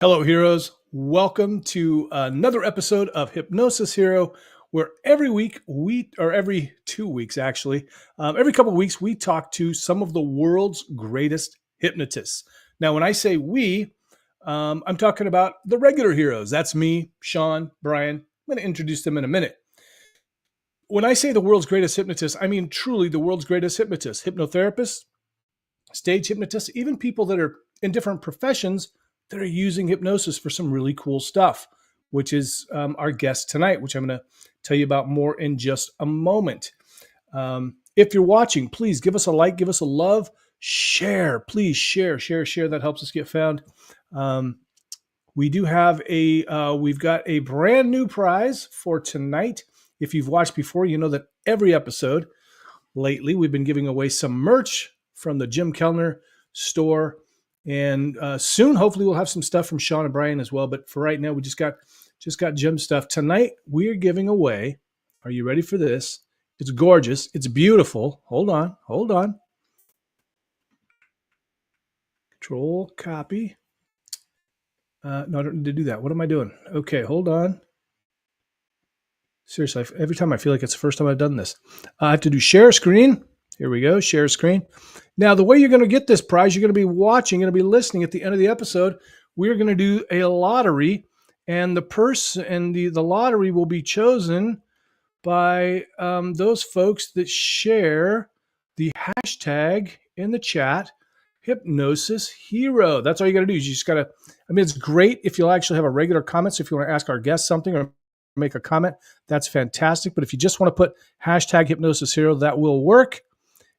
Hello, heroes. Welcome to another episode of Hypnosis Hero, where every week or every 2 weeks actually, every couple of weeks, we talk to some of the world's greatest hypnotists. Now, when I say we, I'm talking about the regular heroes. That's me, Shawn, Brian. I'm going to introduce them in a minute. When I say the world's greatest hypnotists, I mean truly the world's greatest hypnotists, hypnotherapists, stage hypnotists, even people that are in different professions that are using hypnosis for some really cool stuff, which is our guest tonight, which I'm going to tell you about more in just a moment. If you're watching, please give us a like, give us a love, share, please share. That helps us get found. We do have we've got a brand new prize for tonight. If you've watched before, you know that every episode lately, we've been giving away some merch from the Jim Kellner store. And soon, hopefully, we'll have some stuff from Shawn and Brian as well. But for right now, we just got Jim stuff. Tonight, we are giving away. Are you ready for this? It's gorgeous. It's beautiful. Hold on. Control copy. No, I don't need to do that. What am I doing? Okay, hold on. Seriously, every time I feel like it's the first time I've done this. I have to do share screen. Here we go, share screen. Now, the way you're going to get this prize, you're going to be watching, you're going to be listening at the end of the episode. We're going to do a lottery, and the lottery will be chosen by those folks that share the hashtag in the chat, Hypnosis Hero. That's all you got to do. You just got to, it's great if you'll actually have a regular comment. So if you want to ask our guest something or make a comment, that's fantastic. But if you just want to put hashtag Hypnosis Hero, that will work.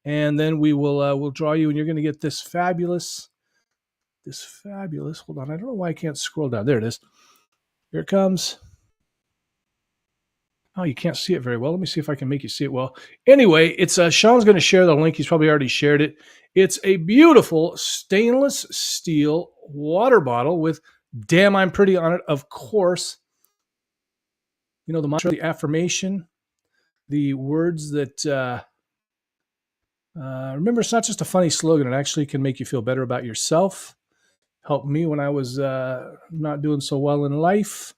And then we will we'll draw you, and you're going to get this fabulous. Hold on, I don't know why I can't scroll down. There it is. Here it comes. Oh, you can't see it very well. Let me see if I can make you see it well. Anyway, it's Shawn's going to share the link. He's probably already shared it. It's a beautiful stainless steel water bottle with "Damn, I'm Pretty" on it, of course. You know, the mantra, the affirmation, the words that. Remember, it's not just a funny slogan. It actually can make you feel better about yourself. Helped me when I was not doing so well in life.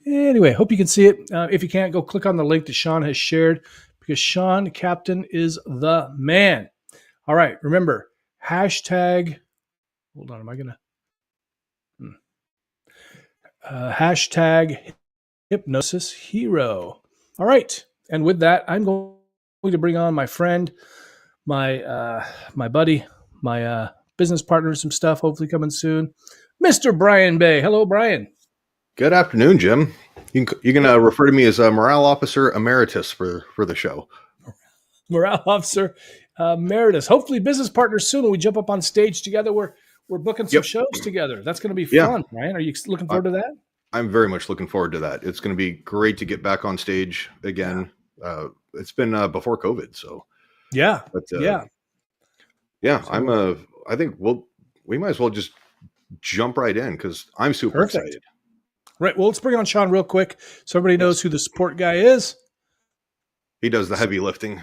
Anyway, hope you can see it. If you can't, go click on the link that Shawn has shared, because Shawn Captain is the man. All right, remember, hashtag, hold on, am I going to? Hashtag Hypnosis Hero. All right, and with that, I'm going to bring on my friend, my buddy, my business partner, some stuff hopefully coming soon, Mr. Brian Bay. Hello, Brian. Good afternoon, Jim. You can refer to me as a morale officer emeritus for the show. Morale officer emeritus. Hopefully business partners soon when we jump up on stage together. We're booking some shows together. That's going to be fun, Brian. Are you looking forward to that? I'm very much looking forward to that. It's going to be great to get back on stage again. It's been before COVID, so. Yeah. I think we might as well just jump right in because I'm super excited. Right. Well, let's bring on Shawn real quick so everybody knows who the support guy is. He does the heavy lifting.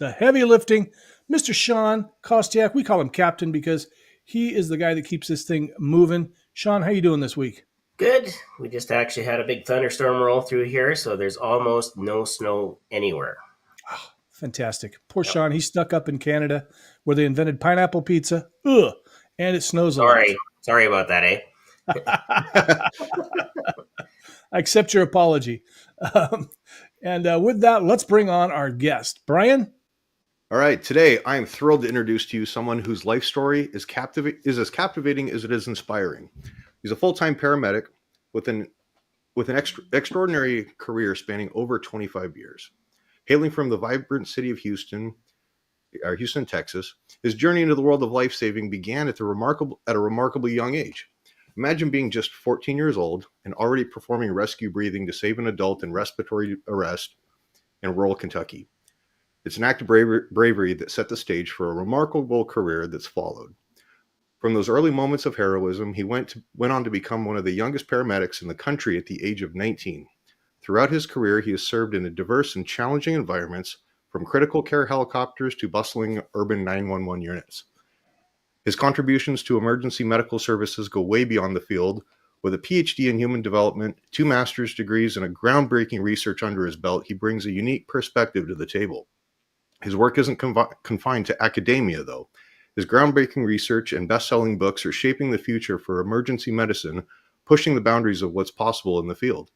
Mr. Shawn Kostiuk. We call him Captain because he is the guy that keeps this thing moving. Shawn, how you doing this week? Good. We just actually had a big thunderstorm roll through here, so there's almost no snow anywhere. Oh, fantastic. Poor Shawn. He's stuck up in Canada where they invented pineapple pizza. Ugh. And it snows a lot. Sorry about that, eh? I accept your apology. And with that, let's bring on our guest. Brian? All right. Today, I am thrilled to introduce to you someone whose life story is as captivating as it is inspiring. He's a full-time paramedic with an extraordinary career spanning over 25 years. Hailing from the vibrant city of Houston, Texas, his journey into the world of life-saving began at a remarkably young age. Imagine being just 14 years old and already performing rescue breathing to save an adult in respiratory arrest in rural Kentucky. It's an act of bravery that set the stage for a remarkable career that's followed. From those early moments of heroism, he went on to become one of the youngest paramedics in the country at the age of 19. Throughout his career, he has served in diverse and challenging environments, from critical care helicopters to bustling urban 911 units. His contributions to emergency medical services go way beyond the field, With a PhD in human development, 2 master's degrees, and a groundbreaking research under his belt, he brings a unique perspective to the table. His work isn't confined to academia, though. His groundbreaking research and best-selling books are shaping the future for emergency medicine, pushing the boundaries of what's possible in the field.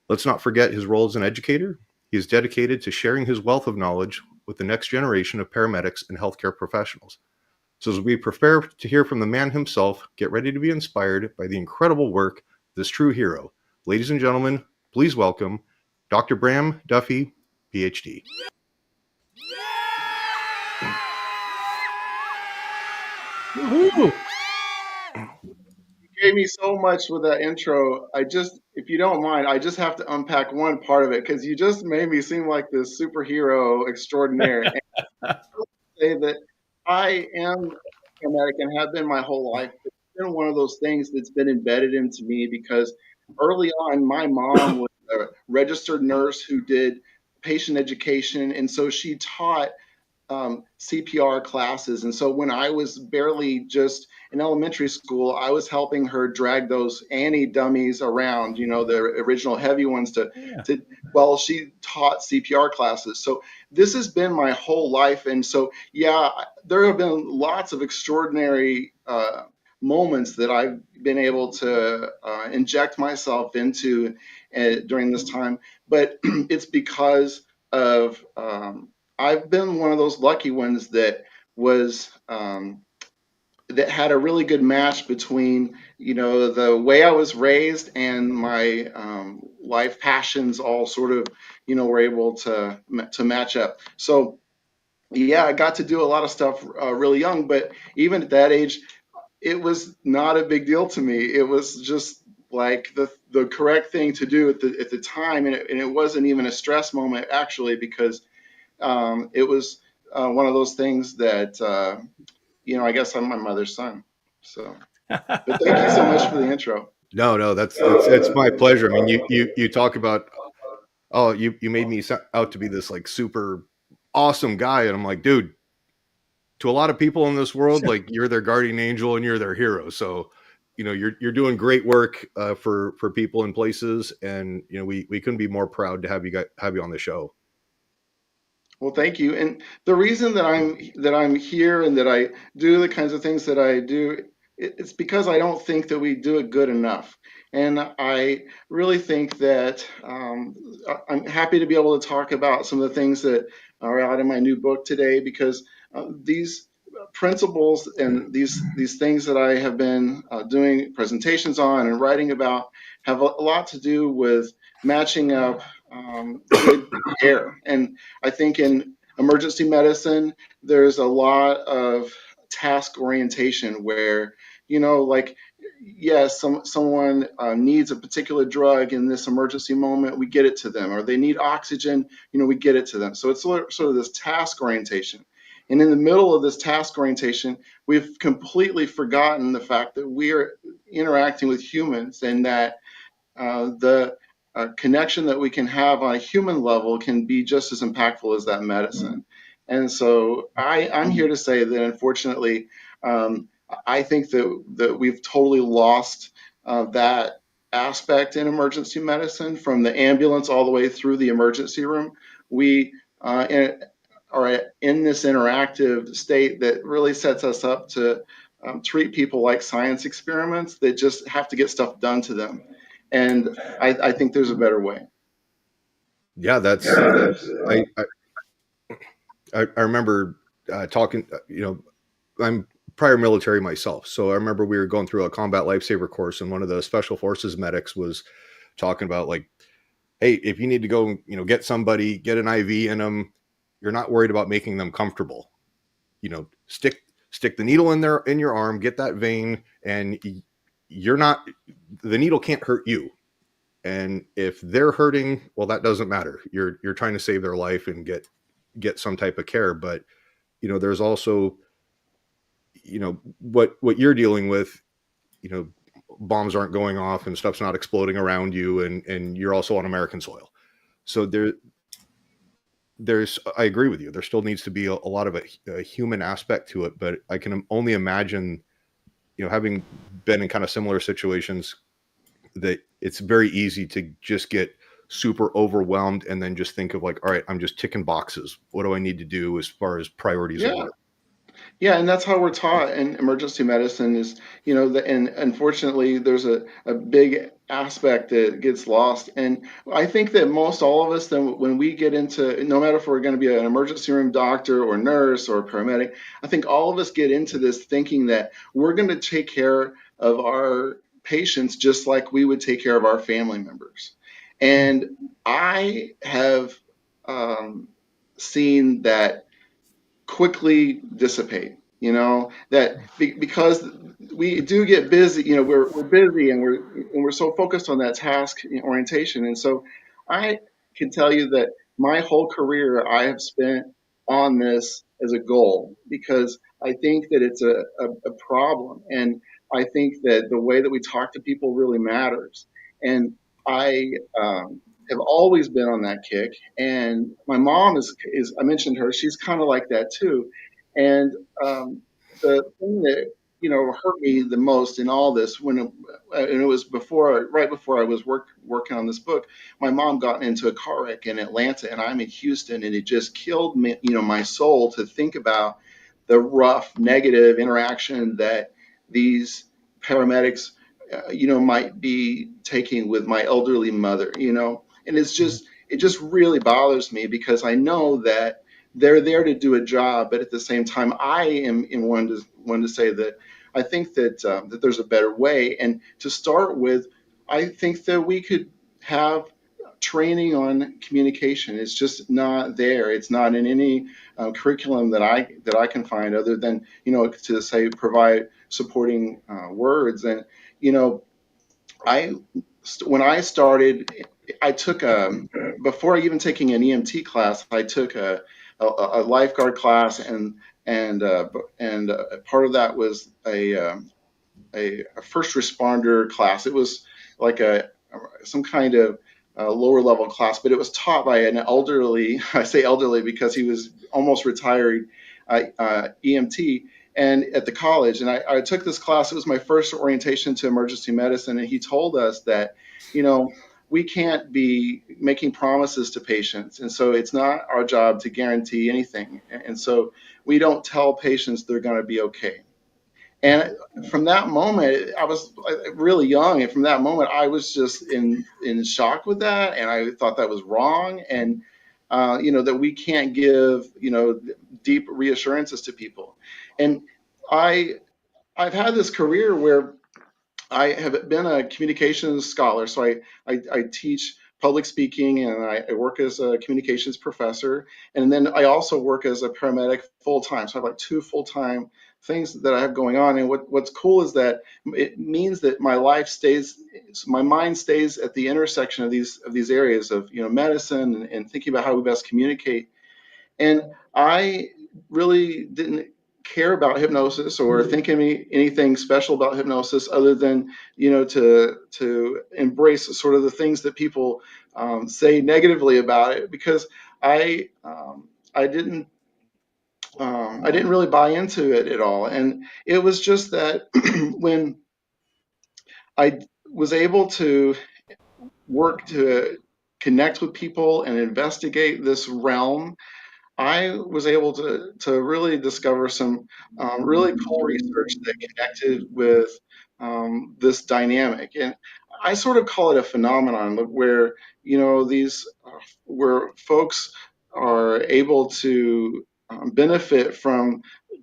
Let's not forget his role as an educator. He is dedicated to sharing his wealth of knowledge with the next generation of paramedics and healthcare professionals. So as we prepare to hear from the man himself, get ready to be inspired by the incredible work of this true hero. Ladies and gentlemen, please welcome Dr. Bram Duffee, PhD. Woohoo! Gave me so much with that intro. If you don't mind, I just have to unpack one part of it because you just made me seem like this superhero extraordinaire. And I will say that I am a paramedic and have been my whole life. It's been one of those things that's been embedded into me because early on, my mom was a registered nurse who did patient education, and so she taught CPR classes. And so when I was barely just in elementary school, I was helping her drag those Annie dummies around, the original heavy ones well, she taught CPR classes. So this has been my whole life. And so, yeah, there have been lots of extraordinary moments that I've been able to inject myself into during this time. But it's because of I've been one of those lucky ones that was that had a really good match between the way I was raised and my life passions all sort of were able to match up. So yeah, I got to do a lot of stuff really young, but even at that age, it was not a big deal to me. It was just like the correct thing to do at the time, and it wasn't even a stress moment actually because it was one of those things that, I guess I'm my mother's son. So, but thank you so much for the intro. No, it's my pleasure. I mean, you talk about, oh, you made me out to be this like super awesome guy, and I'm like, dude, to a lot of people in this world, like you're their guardian angel and you're their hero. So, you're doing great work for people and places, and we couldn't be more proud to have you on the show. Well, thank you. And the reason that I'm here and that I do the kinds of things that I do, it's because I don't think that we do it good enough. And I really think that I'm happy to be able to talk about some of the things that are out in my new book today because these principles and these things that I have been doing presentations on and writing about have a lot to do with matching up good care. And I think in emergency medicine, there's a lot of task orientation where, like, yes, someone needs a particular drug in this emergency moment, we get it to them, or they need oxygen, we get it to them. So it's sort of this task orientation. And in the middle of this task orientation, we've completely forgotten the fact that we are interacting with humans and that the connection that we can have on a human level can be just as impactful as that medicine. And so I'm here to say that unfortunately, I think that we've totally lost that aspect in emergency medicine from the ambulance all the way through the emergency room. We are in this interactive state that really sets us up to treat people like science experiments that just have to get stuff done to them. And I think there's a better way. Yeah, I remember talking, I'm prior military myself. So I remember we were going through a combat lifesaver course, and one of the special forces medics was talking about like, hey, if you need to go, get somebody, get an IV in them, you're not worried about making them comfortable. Stick the needle in your arm, get that vein, and the needle can't hurt you. And if they're hurting, well, that doesn't matter. You're trying to save their life and get some type of care. But, there's also, what you're dealing with, bombs aren't going off and stuff's not exploding around you. And you're also on American soil. So I agree with you. There still needs to be a lot of a human aspect to it, but I can only imagine, having been in kind of similar situations, that it's very easy to just get super overwhelmed and then just think of like, all right, I'm just ticking boxes. What do I need to do as far as priorities of Yeah. work? Yeah, and that's how we're taught in emergency medicine is, and unfortunately there's a big aspect that gets lost. And I think that most all of us, then when we get into, no matter if we're going to be an emergency room doctor or nurse or paramedic, I think all of us get into this thinking that we're going to take care of our patients just like we would take care of our family members. And I have seen that quickly dissipate. That because we do get busy, we're busy and we're so focused on that task orientation. And so I can tell you that my whole career I have spent on this as a goal because I think that it's a problem. And I think that the way that we talk to people really matters. And I have always been on that kick. And my mom is I mentioned her, she's kind of like that too. And the thing that hurt me the most in all this and it was right before I was working on this book, my mom got into a car wreck in Atlanta, and I'm in Houston, and it just killed me, my soul to think about the rough negative interaction that these paramedics, might be taking with my elderly mother, and it just really bothers me because I know that they're there to do a job, but at the same time, I am in one to say that I think that there's a better way. And to start with, I think that we could have training on communication. It's just not there. It's not in any curriculum that I can find, other than to say provide supporting words. And you know, I when I started, I took before even taking an EMT class, I took a lifeguard class, and part of that was a first responder class. It was like some kind of lower level class, but it was taught by an elderly. I say elderly because he was almost retired EMT, and at the college. And I took this class. It was my first orientation to emergency medicine, and he told us that, we can't be making promises to patients, and so it's not our job to guarantee anything. And so we don't tell patients they're going to be okay. And from that moment, I was really young, and from that moment, I was just in shock with that, and I thought that was wrong, and that we can't give deep reassurances to people. And I I've had this career where I have been a communications scholar, so I teach public speaking, and I work as a communications professor, and then I also work as a paramedic full time. So I have like two full time things that I have going on. And what's cool is that it means that my mind stays at the intersection of these areas of medicine and thinking about how we best communicate. And I really didn't care about hypnosis or think anything special about hypnosis other than, to embrace sort of the things that people say negatively about it, because I didn't I didn't really buy into it at all. And it was just that when I was able to work to connect with people and investigate this realm, I was able to really discover some really cool research that connected with this dynamic. And I sort of call it a phenomenon where, where folks are able to benefit from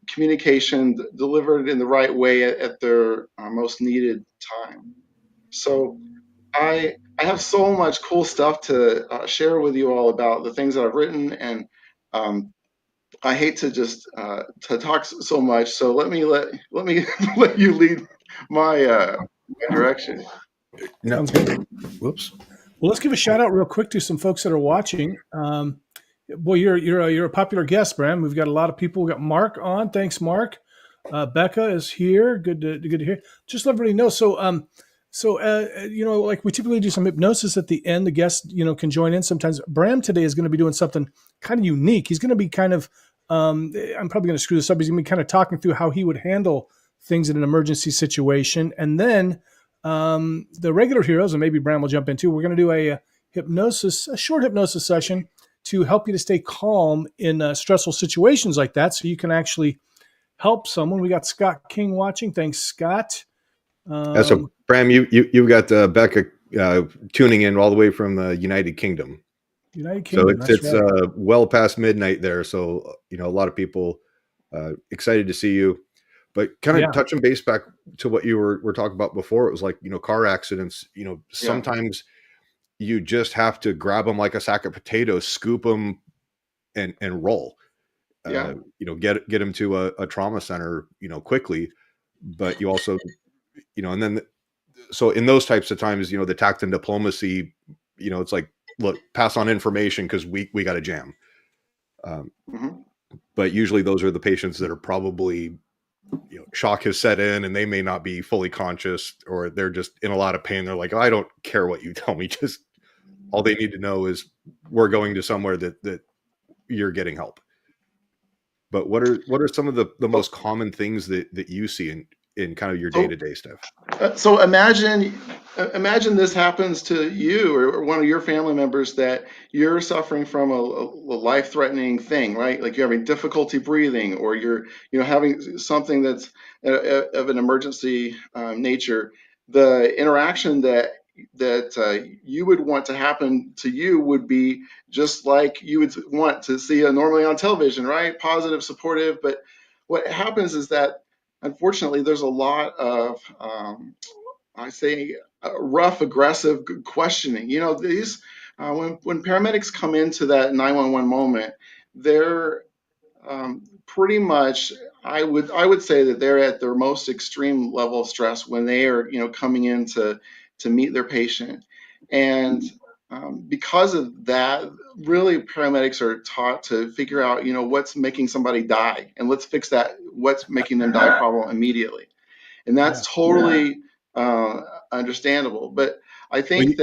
communication delivered in the right way at their most needed time. So I have so much cool stuff to share with you all about the things that I've written, and um, I hate to just to talk so much. So let me let you lead my direction. No. Sounds good. Whoops. Well, let's give a shout out real quick to some folks that are watching. Boy, you're a popular guest, Bram. We've got a lot of people. We got Mark on. Thanks, Mark. Becca is here. Good to hear. Just let everybody know. Like we typically do some hypnosis at the end. The guests, can join in. Sometimes Bram today is going to be doing something kind of unique. He's going to be kind of. I'm probably going to screw this up. He's going to be kind of talking through how he would handle things in an emergency situation, and then the regular heroes, and maybe Bram will jump into, we're going to do a short hypnosis session to help you to stay calm in stressful situations like that, so you can actually help someone. We got Scott King watching. Thanks, Scott. So Bram, you've got Becca tuning in all the way from the United Kingdom. United Kingdom. So it's right. Well past midnight there. So, a lot of people excited to see you, but kind of touching base back to what you were talking about before. It was like, car accidents, sometimes you just have to grab them like a sack of potatoes, scoop them and roll, get them to a trauma center, quickly. But you also, and then, so in those types of times, the tact and diplomacy, it's like, look, pass on information because we got to jam. But usually those are the patients that are probably, shock has set in and they may not be fully conscious, or they're just in a lot of pain. They're like, I don't care what you tell me. Just all they need to know is we're going to somewhere that you're getting help. But what are some of the most common things that you see in kind of your day-to-day stuff? So imagine this happens to you or one of your family members, that you're suffering from a life-threatening thing, right? Like you're having difficulty breathing, or you're having something that's of an emergency nature. The interaction that you would want to happen to you would be just like you would want to see normally on television, right? Positive, supportive. But what happens is that, unfortunately, there's a lot of, rough, aggressive questioning. These when paramedics come into that 911 moment, they're pretty much, I would say that they're at their most extreme level of stress when they are, coming in to meet their patient. And because of that, really paramedics are taught to figure out, what's making somebody die, and let's fix that, what's making them die problem immediately. And that's totally understandable. But I think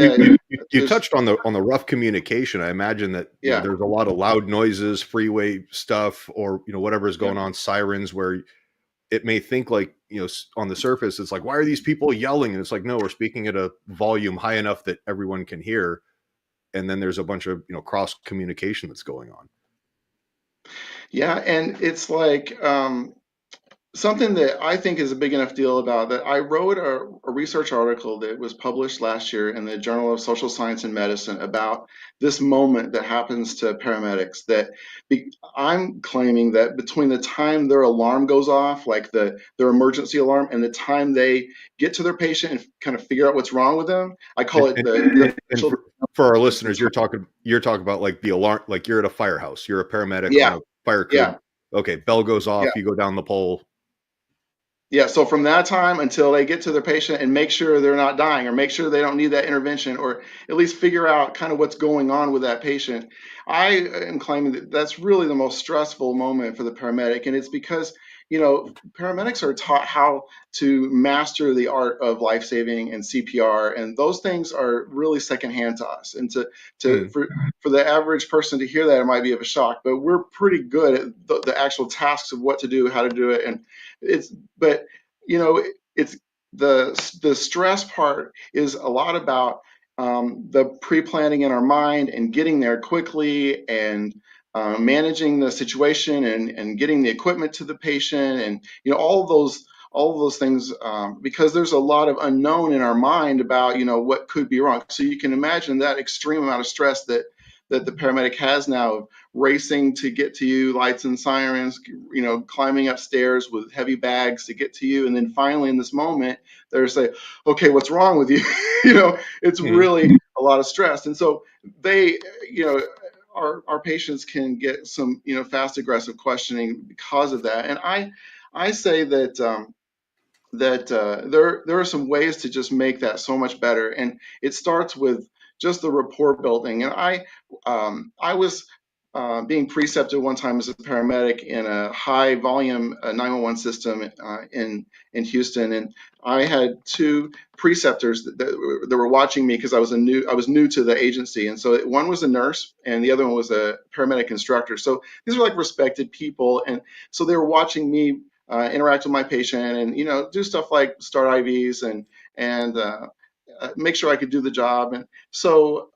you touched on the rough communication. I imagine that there's a lot of loud noises, freeway stuff, or whatever is going on, sirens, where it may think like, on the surface, it's like, why are these people yelling? And it's like, no, we're speaking at a volume high enough that everyone can hear. And then there's a bunch of, cross communication that's going on. Yeah. And it's like, something that I think is a big enough deal about that. I wrote a research article that was published last year in the Journal of Social Science and Medicine about this moment that happens to paramedics, that I'm claiming that between the time their alarm goes off, like their emergency alarm, and the time they get to their patient and kind of figure out what's wrong with them, I call it for our listeners, you're talking about like the alarm, like you're at a firehouse, you're a paramedic on a fire crew. Yeah. Okay, bell goes off, you go down the pole. Yeah, so from that time until they get to their patient and make sure they're not dying, or make sure they don't need that intervention, or at least figure out kind of what's going on with that patient, I am claiming that that's really the most stressful moment for the paramedic. And it's because, paramedics are taught how to master the art of life-saving and CPR, and those things are really secondhand to us. And for the average person to hear that, it might be of a shock, but we're pretty good at the actual tasks of what to do, how to do it. And it's the stress part is a lot about the pre-planning in our mind and getting there quickly, and managing the situation, and getting the equipment to the patient, and all of those things, because there's a lot of unknown in our mind about what could be wrong. So you can imagine that extreme amount of stress that the paramedic has now, of racing to get to you, lights and sirens, climbing upstairs with heavy bags to get to you. And then finally in this moment, they're saying, okay, what's wrong with you? It's really a lot of stress. And so they, our patients can get some, fast, aggressive questioning because of that. And I say that, there are some ways to just make that so much better. And it starts with just the rapport building. And I was being precepted one time as a paramedic in a high volume 911 system in Houston, and I had two preceptors that were watching me because I was new to the agency. And so one was a nurse and the other one was a paramedic instructor. So these are like respected people, and so they were watching me interact with my patient, and do stuff like start IVs and make sure I could do the job. And so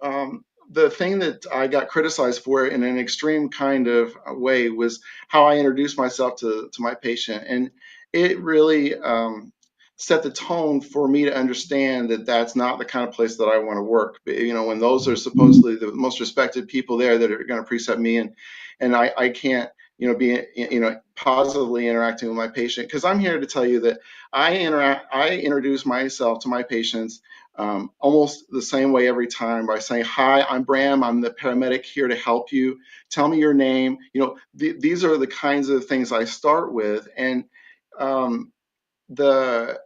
the thing that I got criticized for in an extreme kind of way was how I introduced myself to my patient, and it really set the tone for me to understand that that's not the kind of place that I want to work. When those are supposedly the most respected people there that are going to precept me, and I can't be positively interacting with my patient, because I'm here to tell you that I introduce myself to my patients almost the same way every time, by saying, "Hi, I'm Bram. I'm the paramedic here to help you. Tell me your name." These are the kinds of things I start with, and the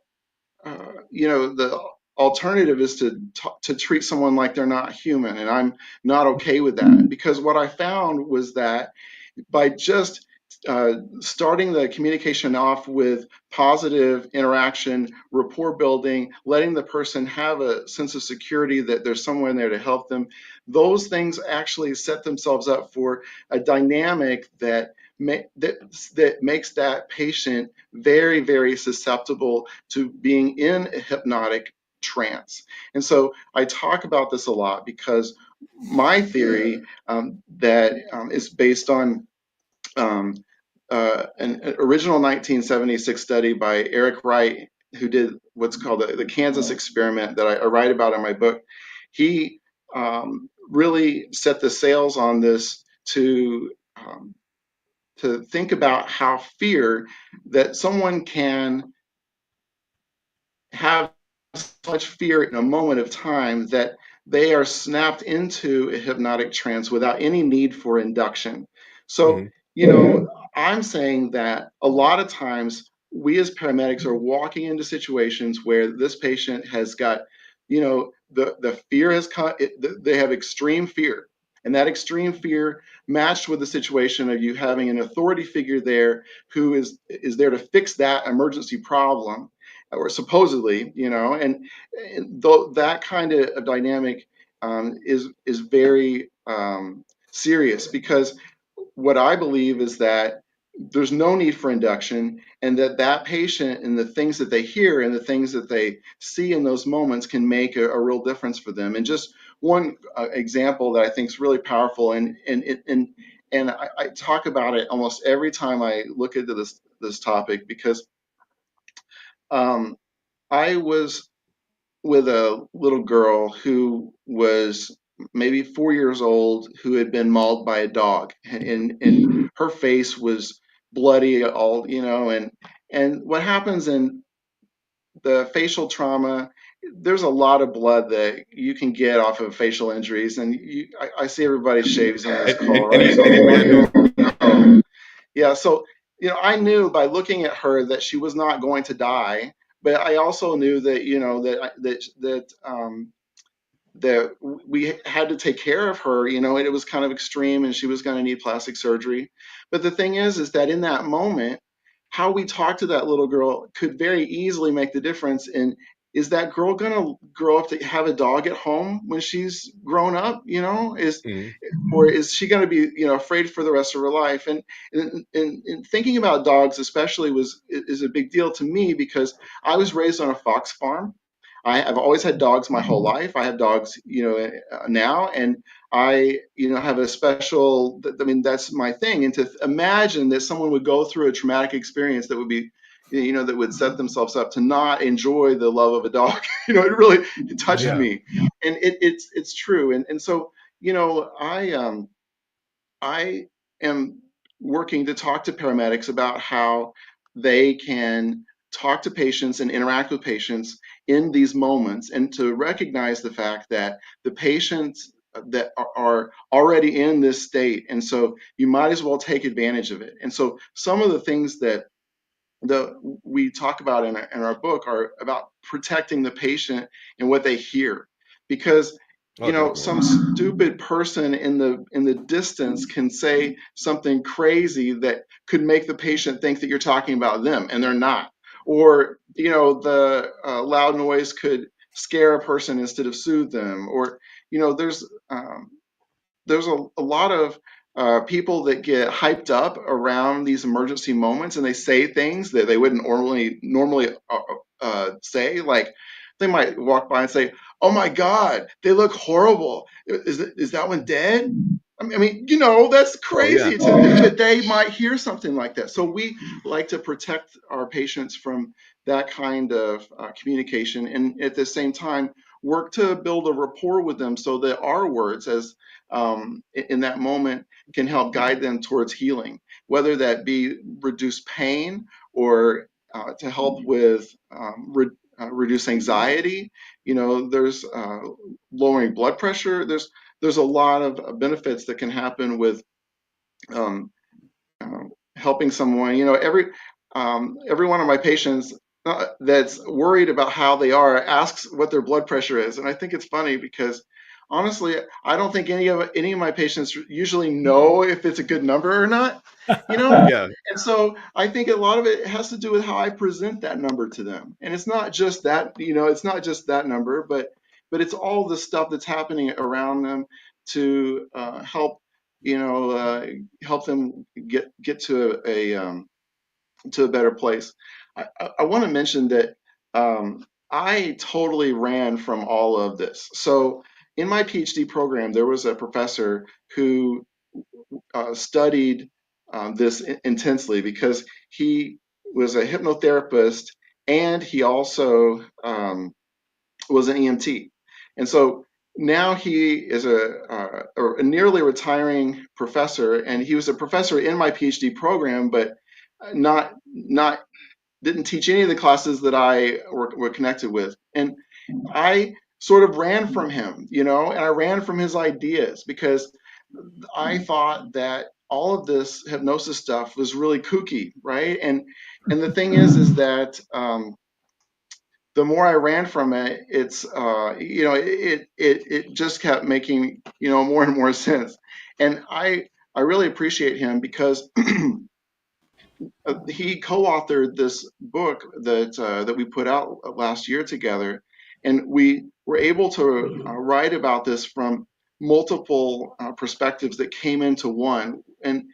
the alternative is to treat someone like they're not human, and I'm not okay with that, because what I found was that by just starting the communication off with positive interaction, rapport building, letting the person have a sense of security that there's someone there to help them, those things actually set themselves up for a dynamic that makes that patient very, very susceptible to being in a hypnotic trance. And so I talk about this a lot, because my theory that is based on an original 1976 study by Eric Wright, who did what's called the Kansas experiment that I write about in my book. He really set the sails on this to think about how fear, that someone can have so much fear in a moment of time that they are snapped into a hypnotic trance without any need for induction. So, Mhm. I'm saying that a lot of times we as paramedics are walking into situations where this patient has got, the fear has come, they have extreme fear. And that extreme fear matched with the situation of you having an authority figure there who is there to fix that emergency problem, or supposedly, and though that kind of dynamic is very serious, because what I believe is that there's no need for induction, and that patient and the things that they hear and the things that they see in those moments can make a real difference for them. And just one example that I think is really powerful, and I talk about it almost every time I look into this topic, because um, I was with a little girl who was maybe 4 years old, who had been mauled by a dog, and her face was bloody, all and what happens in the facial trauma, there's a lot of blood that you can get off of facial injuries, and I see everybody shaves in this call, right? So, yeah, so I knew by looking at her that she was not going to die, but I also knew that that we had to take care of her, and it was kind of extreme, and she was going to need plastic surgery. But the thing is that in that moment, how we talk to that little girl could very easily make the difference in, is that girl going to grow up to have a dog at home when she's grown up, Mhm. or is she going to be afraid for the rest of her life? And thinking about dogs especially is a big deal to me, because I was raised on a fox farm. I've always had dogs my whole life. I have dogs, now, and I, have a special. I mean, that's my thing. And to imagine that someone would go through a traumatic experience that would be, that would set themselves up to not enjoy the love of a dog, it touched Yeah. me, and it's true. And so, I am working to talk to paramedics about how they can talk to patients and interact with patients in these moments, and to recognize the fact that the patients that are already in this state, and so you might as well take advantage of it. And so some of the things that we talk about in our book are about protecting the patient and what they hear, because Oh, some definitely. stupid person in the distance can say something crazy that could make the patient think that you're talking about them, and they're not. Or the loud noise could scare a person instead of soothe them. Or there's a lot of people that get hyped up around these emergency moments, and they say things that they wouldn't normally say. Like they might walk by and say, "Oh my God, they look horrible. Is that one dead?" I mean, that's Oh yeah. crazy to me, but they might hear something like that. So we like to protect our patients from that kind of communication, and at the same time work to build a rapport with them so that our words, as in that moment, can help guide them towards healing, whether that be reduce pain or to help with reduce anxiety. There's lowering blood pressure. There's a lot of benefits that can happen with um, helping someone. Every one of my patients that's worried about how they are asks what their blood pressure is, and I think it's funny because honestly, I don't think any of my patients usually know if it's a good number or not. Yeah. And so I think a lot of it has to do with how I present that number to them, and it's not just that. It's not just that number, but it's all the stuff that's happening around them to help them get to a better place. I want to mention that I totally ran from all of this. So in my PhD program, there was a professor who studied this intensely because he was a hypnotherapist and he also was an EMT. And so now he is a nearly retiring professor, and he was a professor in my PhD program, but not didn't teach any of the classes that I were connected with. And I sort of ran from him, and I ran from his ideas because I thought that all of this hypnosis stuff was really kooky, right? And the thing is that the more I ran from it, it just kept making more and more sense. And I really appreciate him because he co-authored this book that we put out last year together, and we were able to write about this from multiple perspectives that came into one. And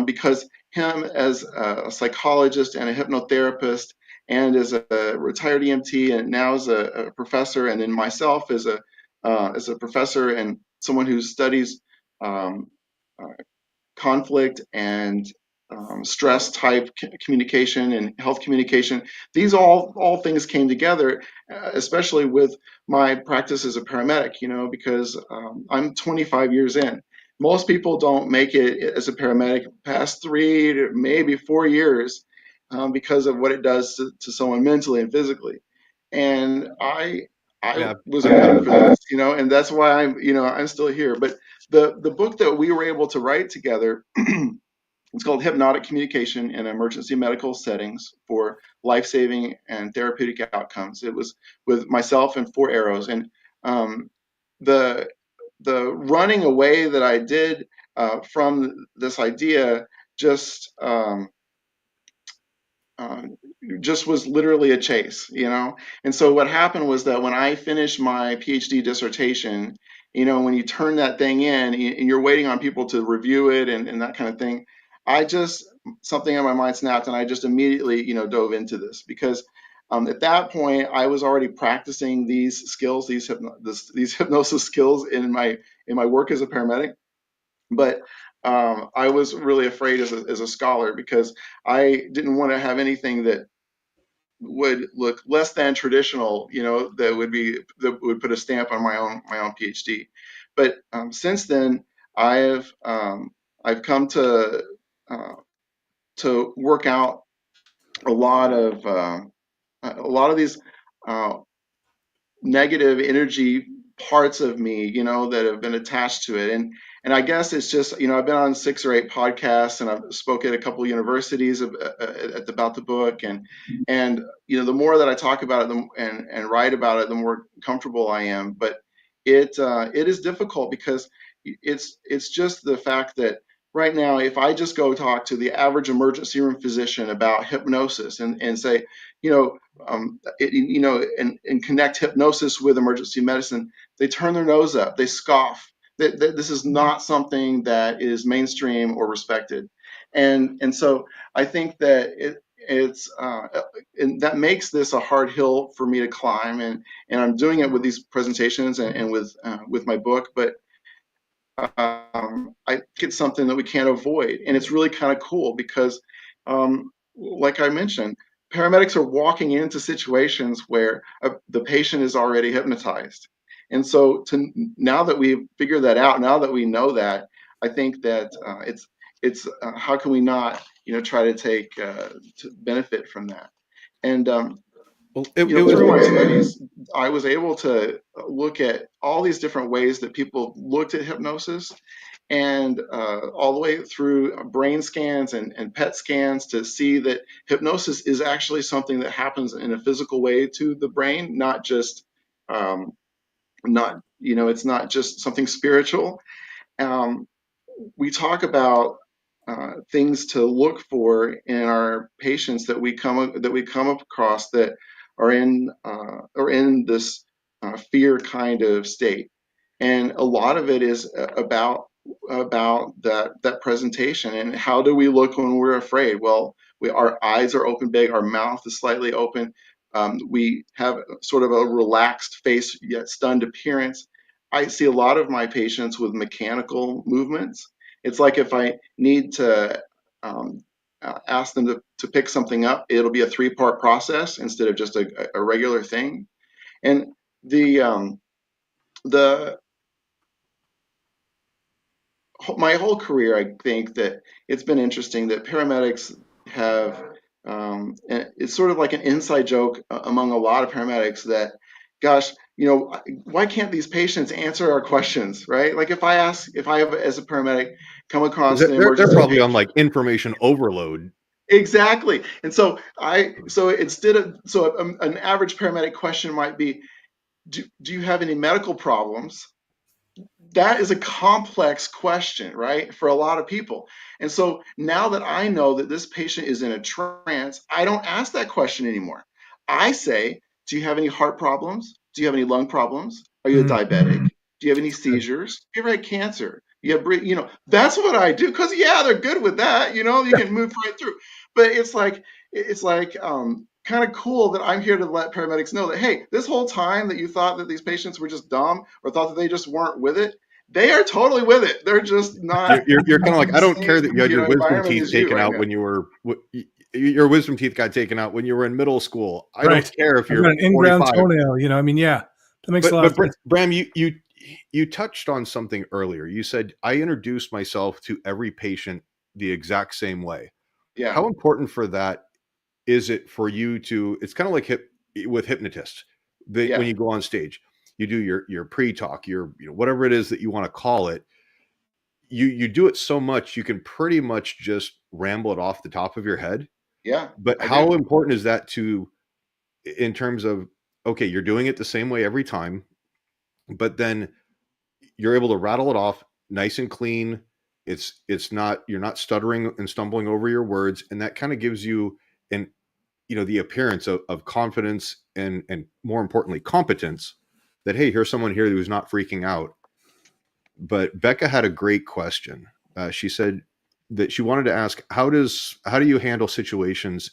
because him as a psychologist and a hypnotherapist, and as a retired EMT, and now as a professor, and then myself as a professor and someone who studies um, uh, conflict and stress type communication and health communication. These all things came together, especially with my practice as a paramedic. Because I'm 25 years in. Most people don't make it as a paramedic past 3 to maybe 4 years because of what it does to someone mentally and physically. And I Yeah. was I've had ready a for this, and that's why I'm still here. But the book that we were able to write together, it's called Hypnotic Communication in Emergency Medical Settings for Life-Saving and Therapeutic Outcomes. It was with myself and Four Arrows, and the the running away that I did from this idea just uh, just was literally a chase. And so what happened was that when I finished my PhD dissertation, when you turn that thing in and you're waiting on people to review it and that kind of thing, something in my mind snapped and I just immediately, dove into this because at that point I was already practicing these skills, these hypnosis skills in my work as a paramedic. But I was really afraid as a scholar because I didn't want to have anything that would look less than traditional, that would put a stamp on my own PhD. But since then, I've I've come uh, to work out a lot of these uh, negative energy parts of me, that have been attached to it. And I guess it's just, I've been on 6 or 8 podcasts and I've spoken at a couple of universities about the book. And the more that I talk about it and write about it, the more comfortable I am. But it is difficult because it's just the fact that right now, if I just go talk to the average emergency room physician about hypnosis and say, and connect hypnosis with emergency medicine, they turn their nose up, they scoff, that this is not something that is mainstream or respected, and so I think that it's and that makes this a hard hill for me to climb, and I'm doing it with these presentations and with my book, but I think it's something that we can't avoid, and it's really kind of cool because, like I mentioned, paramedics are walking into situations where the patient is already hypnotized, and so now that we've figured that out, now that we know that, I think that it's how can we not try to take to benefit from that, and Well, it was through my studies, I was able to look at all these different ways that people looked at hypnosis, and all the way through brain scans and PET scans to see that hypnosis is actually something that happens in a physical way to the brain, not just um, not it's not just something spiritual. Um, we talk about things to look for in our patients that we come across that are in this fear kind of state, and a lot of it is about that presentation and how do we look when we're afraid. Well, our eyes are open big, our mouth is slightly open, we have sort of a relaxed face yet stunned appearance. I see a lot of my patients with mechanical movements. It's like if I need to um, ask them to pick something up, it'll be a three-part process instead of just a regular thing. And the my whole career, I think that it's been interesting that paramedics have, and it's sort of like an inside joke among a lot of paramedics that, gosh, why can't these patients answer our questions, right? Like if I have, as a paramedic, come across an they're emergency probably on patient. like information overload. Exactly. And so instead of, an average paramedic question might be, do you have any medical problems? That is a complex question, right, for a lot of people. And so now that I know that this patient is in a trance, I don't ask that question anymore. I say, do you have any heart problems? Do you have any lung problems? Are you a Mm, diabetic? Do you have any good. seizures? Do you ever had cancer? You have, that's what I do. Because yeah, they're good with that. You can move right through. But it's like kind of cool that I'm here to let paramedics know that, hey, this whole time that you thought that these patients were just dumb or thought that they just weren't with it, they are totally with it. They're just not You're kind of like, in the I don't care same that you had your wisdom environment teeth as you taken right out now. when you were your wisdom teeth got taken out when you were in middle school. I don't Right. care if I've got you're an in-ground 45. toenail. I mean, yeah, that makes a lot of sense. Bram, you touched on something earlier. You said I introduce myself to every patient the exact same way. Yeah, How important for that is it for you to? It's kind of like with hypnotists. When yeah, you go on stage, you do your pre-talk, your whatever it is that you want to call it. You do it so much you can pretty much just ramble it off the top of your head. yeah. But I how do. important is that in terms of, okay, you're doing it the same way every time, but then you're able to rattle it off nice and clean. It's not, you're not stuttering and stumbling over your words, and that kind of gives you an the appearance of confidence and more importantly competence, that hey, here's someone here who's not freaking out. But Becca had a great question. She said that she wanted to ask, how do you handle situations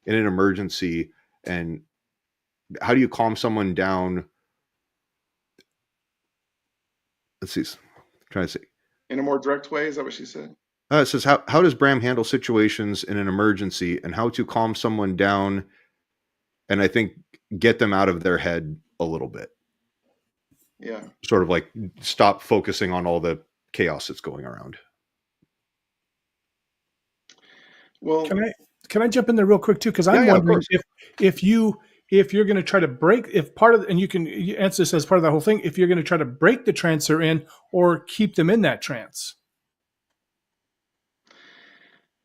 in an emergency, and how do you calm someone down? Let's see, trying to say. In a more direct way, is that what she said? It says, how does Bram handle situations in an emergency, and how to calm someone down, and I think get them out of their head a little bit, Yeah. sort of like stop focusing on all the chaos that's going around. Well, Can I jump in there real quick too? Because Yeah, I'm yeah, of wondering course. if you're going to try to break, if part of, and you answer this as part of that whole thing, if you're going to try to break the trance they're in or keep them in that trance.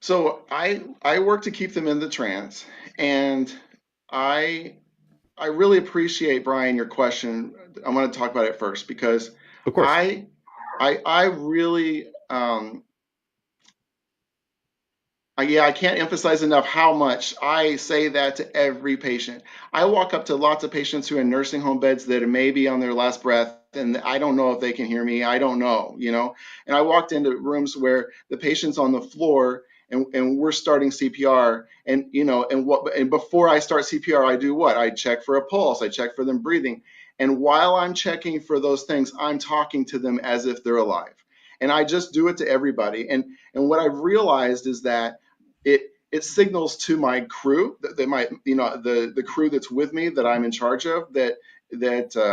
so I work to keep them in the trance, and I I really appreciate, Brian, your question. I want to talk about it first because Of course. I I really yeah, I can't emphasize enough how much I say that to every patient. I walk up to lots of patients who are in nursing home beds that are maybe on their last breath, and I don't know if they can hear me. I don't know, And I walked into rooms where the patient's on the floor and we're starting CPR, and before I start CPR, I do what? I check for a pulse, I check for them breathing. And while I'm checking for those things, I'm talking to them as if they're alive. And I just do it to everybody. And what I've realized is that it signals to my crew, the crew that's with me, that I'm in charge of, that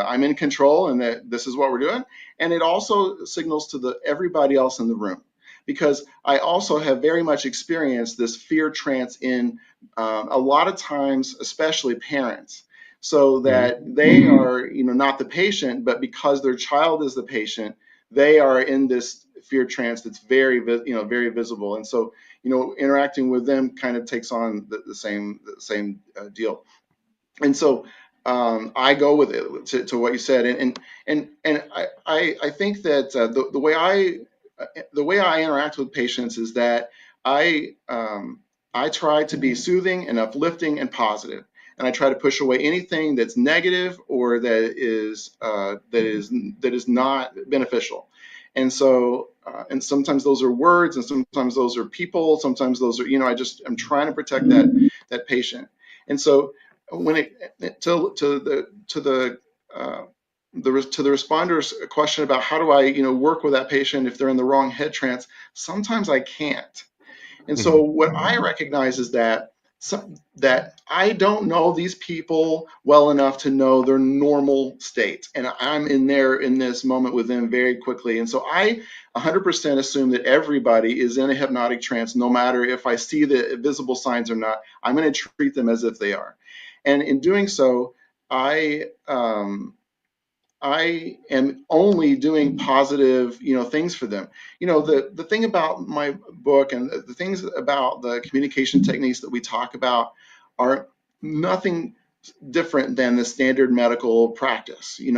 I'm in control and that this is what we're doing. And it also signals to everybody else in the room, because I also have very much experienced this fear trance in a lot of times, especially parents, so that they are, not the patient, but because their child is the patient, they are in this fear trance that's very visible. And so, interacting with them kind of takes on the same deal. And so I go with it to what you said, and I think that the way I interact with patients is that I try to be soothing and uplifting and positive, and I try to push away anything that's negative or that is not beneficial. And so, and sometimes those are words, and sometimes those are people, sometimes those are, I'm trying to protect that patient. And so, when to the responder's question about how do I, work with that patient if they're in the wrong head trance, sometimes I can't. And so what I recognize is that I don't know these people well enough to know their normal state, and I'm in this moment with them very quickly. And so I 100% assume that everybody is in a hypnotic trance, no matter if I see the visible signs or not. I'm going to treat them as if they are. And in doing so, I am only doing positive, things for them. The thing about my book and the things about the communication techniques that we talk about are nothing different than the standard medical practice. We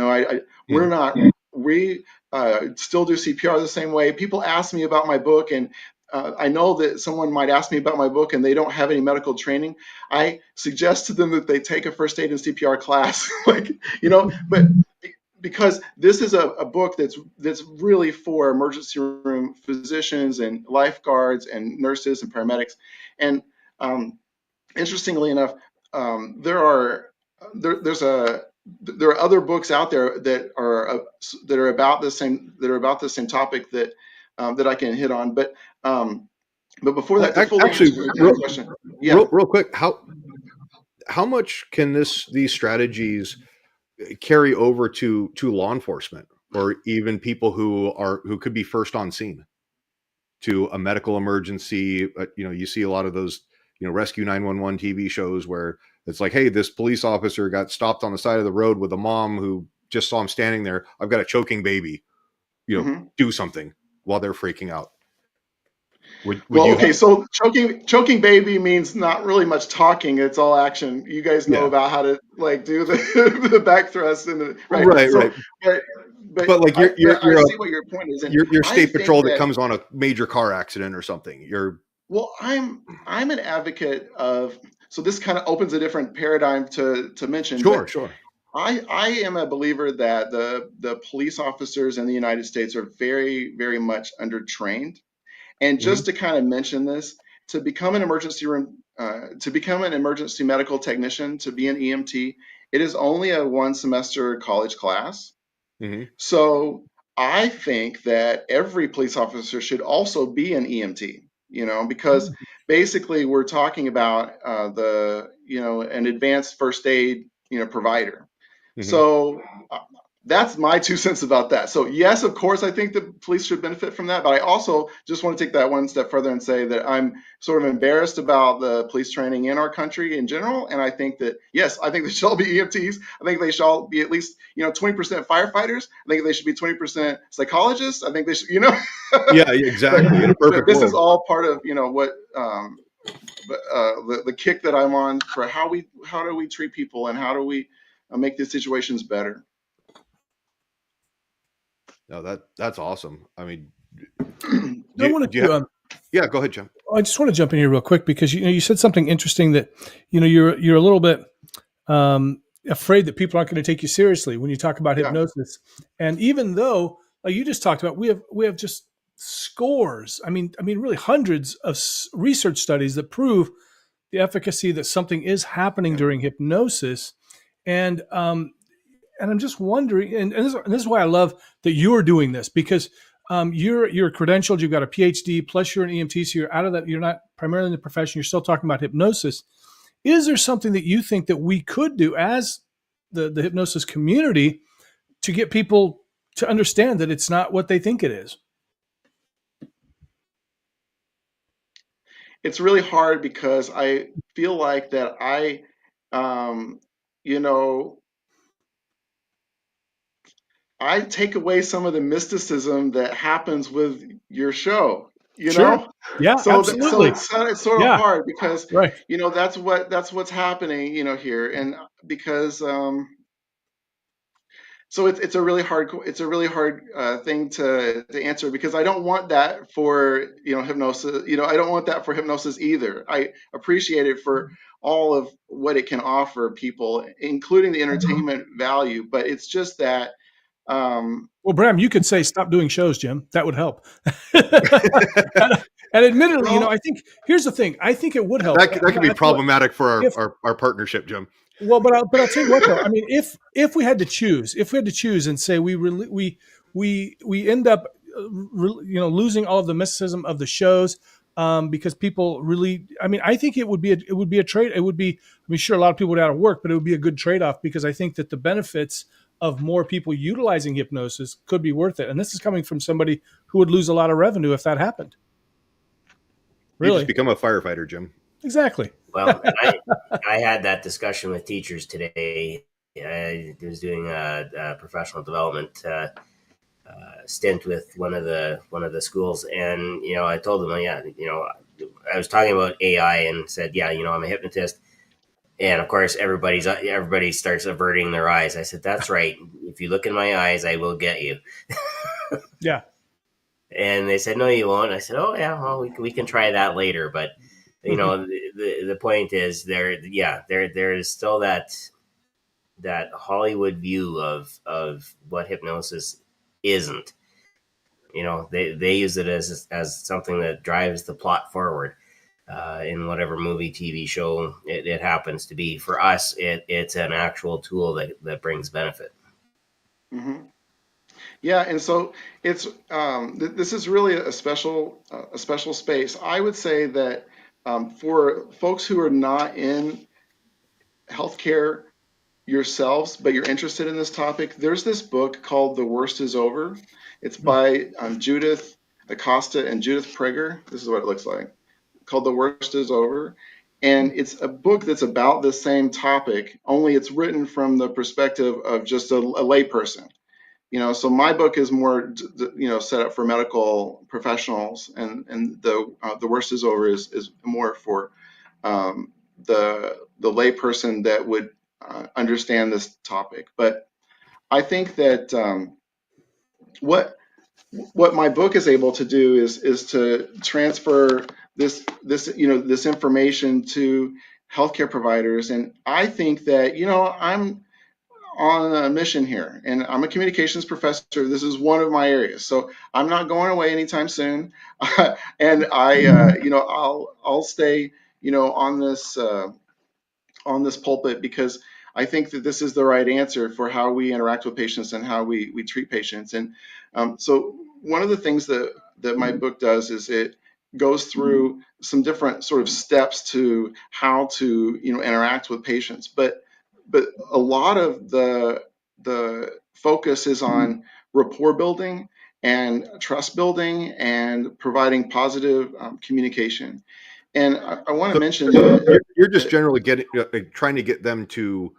still do CPR the same way. People ask me about my book, and I know that someone might ask me about my book and they don't have any medical training. I suggest to them that they take a first aid and CPR class, but because this is a book that's really for emergency room physicians and lifeguards and nurses and paramedics. And interestingly enough, there are other books out there that are about the same topic that I can hit on. But before that, question, real quick, how much can these strategies carry over to law enforcement, or even people who could be first on scene to a medical emergency? You see a lot of those, rescue 911 TV shows where it's like, hey, this police officer got stopped on the side of the road with a mom who just saw him standing there. I've got a choking baby, do something, while they're freaking out. So choking baby means not really much talking. It's all action. You guys know about how to do the back thrust and right. But like I see what your point is. Your state patrol that comes on a major car accident or something. I'm an advocate of. So this kind of opens a different paradigm to mention. Sure. I am a believer that the police officers in the United States are very, very much undertrained. And just to kind of mention this, to become an emergency medical technician, to be an EMT, it is only a 1-semester college class. So I think that every police officer should also be an EMT, because basically we're talking about an advanced first aid, provider. So that's my 2 cents about that. So yes, of course, I think the police should benefit from that. But I also just want to take that one step further and say that I'm sort of embarrassed about the police training in our country in general. And I think that, yes, I think they should all be EMTs. I think they should all be at least, 20% firefighters. I think they should be 20% psychologists. I think they should, Yeah, exactly. but this is all part of, what the kick that I'm on for how do we treat people and how do we make these situations better. No, that's awesome. I mean, go ahead, Jim. I just want to jump in here real quick because you said something interesting that you're a little bit afraid that people aren't going to take you seriously when you talk about Yeah. hypnosis. And even though, like you just talked about, we have just scores. I mean, really hundreds of research studies that prove the efficacy that something is happening during hypnosis. And and I'm just wondering, and this is why I love that you're doing this, because you're credentialed, you've got a PhD, plus you're an EMT, so you're out of that. You're not primarily in the profession. You're still talking about hypnosis. Is there something that you think that we could do as the hypnosis community to get people to understand that it's not what they think it is? It's really hard because I feel like that um, you know, I take away some of the mysticism that happens with your show, you Sure. know? Yeah, So absolutely. it's sort of Yeah, hard because, right. that's what's happening, here. And because, so it's a really hard thing to answer because I don't want that for, hypnosis. I don't want that for hypnosis either. I appreciate it for all of what it can offer people, including the entertainment value. But it's just that, um, Well, Bram, you could say stop doing shows, Jim. That would help. And admittedly, well, I think here's the thing. I think it would help. That could be I feel like problematic for if our partnership, Jim. well, but I'll tell you what though. I mean, if we had to choose, and say we end up losing all of the mysticism of the shows, because people really, I mean, I think it would be a trade. It would be, I mean, sure, a lot of people would out of work, but it would be a good trade off because I think that the benefits of more people utilizing hypnosis could be worth it. And this is coming from somebody who would lose a lot of revenue if that happened. You just Really, become a firefighter, Jim. exactly. Well, and I had that discussion with teachers today. I was doing a professional development stint with one of the schools, and I told them, yeah, I was talking about AI and said, yeah, I'm a hypnotist, and of course everybody starts averting their eyes. I said, that's right. If you look in my eyes, I will get you. Yeah. And they said, no, you won't. I said, oh yeah, well, we can try that later, but. The point is there is still that Hollywood view of what hypnosis isn't. They use it as something that drives the plot forward in whatever movie, TV show it happens to be. For us, it's an actual tool that brings benefit. mhm. Yeah, and so it's this is really a special space. I would say that for folks who are not in healthcare yourselves, but you're interested in this topic, there's this book called The Worst Is Over. It's by Judith Acosta and Judith Prager. This is what it looks like, called The Worst Is Over. And it's a book that's about the same topic, only it's written from the perspective of just a layperson. So my book is more, set up for medical professionals, and the worst is over is more for the layperson that would understand this topic. But I think that what what my book is able to do is to transfer this information to healthcare providers, and I think that I'm on a mission here, and I'm a communications professor. This is one of my areas, so I'm not going away anytime soon. And I'll stay, on this pulpit because I think that this is the right answer for how we interact with patients and how we treat patients. And so one of the things that my book does is it goes through some different sort of steps to how to interact with patients, but a lot of the focus is on rapport building and trust building and providing positive communication. And I want to So mention that, you're just generally trying to get them to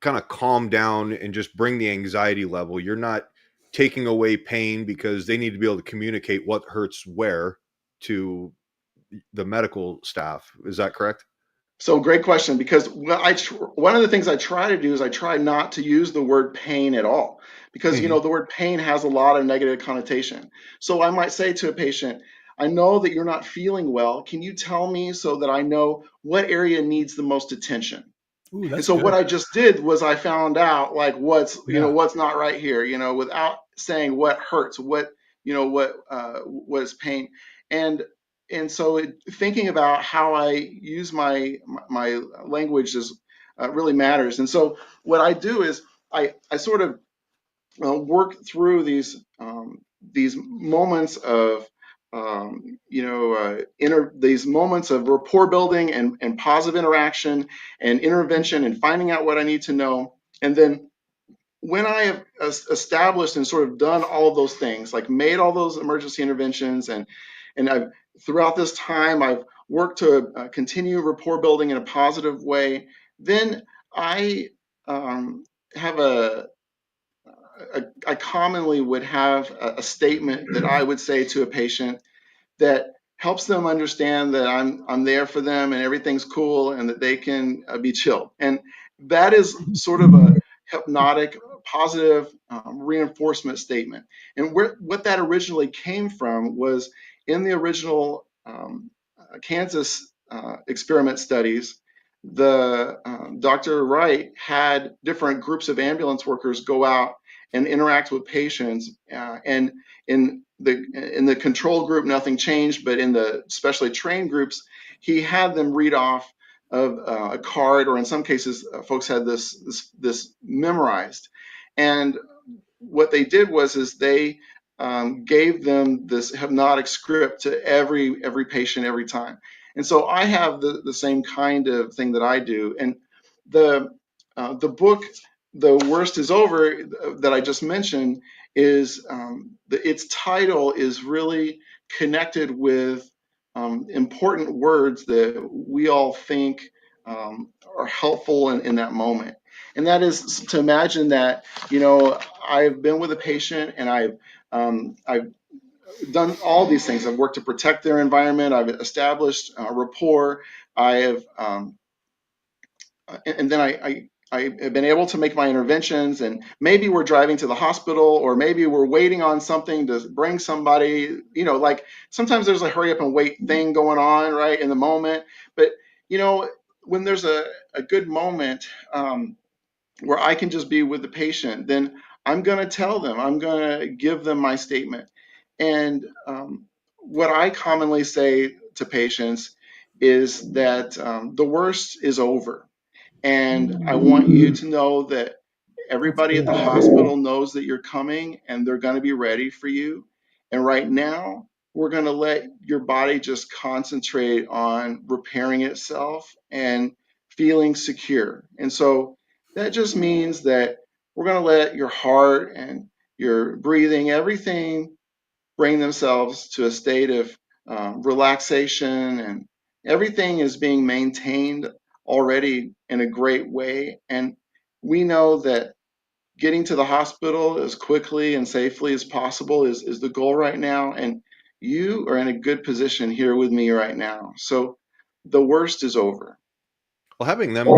kind of calm down and just bring the anxiety level. You're not taking away pain because they need to be able to communicate what hurts where to the medical staff. Is that correct? so great question, because one of the things I try to do is I try not to use the word pain at all, because Mhm. the word pain has a lot of negative connotation. So I might say to a patient, I know that you're not feeling well. Can you tell me so that I know what area needs the most attention? Ooh, And that's so what good. I just did was I found out like Yeah. what's not right here, without saying what hurts, what is pain. And so thinking about how I use my language is really matters. And so what I do is I sort of work through these moments of these moments of rapport building and positive interaction and intervention and finding out what I need to know. And then when I have established and sort of done all of those things, like made all those emergency interventions, and I've throughout this time I've worked to continue rapport building in a positive way, then I have I commonly would have a statement that I would say to a patient that helps them understand that I'm there for them and everything's cool and that they can be chilled. And that is sort of a hypnotic, positive reinforcement statement. And what that originally came from was in the original Kansas experiment studies. The Dr. Wright had different groups of ambulance workers go out and interact with patients, and in the control group, nothing changed, but in the specially trained groups, he had them read off of a card, or in some cases, folks had this memorized. And what they did was is they gave them this hypnotic script to every patient every time. And so I have the same kind of thing that I do. And the book, The Worst Is Over, that I just mentioned, is its title is really connected with important words that we all think are helpful in that moment. And that is to imagine that, I've been with a patient and I've done all these things. I've worked to protect their environment. I've established rapport. I have, and then I have been able to make my interventions, and maybe we're driving to the hospital, or maybe we're waiting on something to bring somebody, like sometimes there's a hurry up and wait thing going on right in the moment. But, when there's a good moment, where I can just be with the patient, then I'm going to tell them, I'm going to give them my statement. And what I commonly say to patients is that the worst is over. And I want you to know that That's everybody at the good. hospital knows that you're coming and they're going to be ready for you. And right now, we're going to let your body just concentrate on repairing itself and feeling secure. And so that just means that we're going to let your heart and your breathing, everything bring themselves to a state of relaxation, and everything is being maintained already in a great way. And we know that getting to the hospital as quickly and safely as possible is the goal right now. And you are in a good position here with me right now. So the worst is over. Well, having them,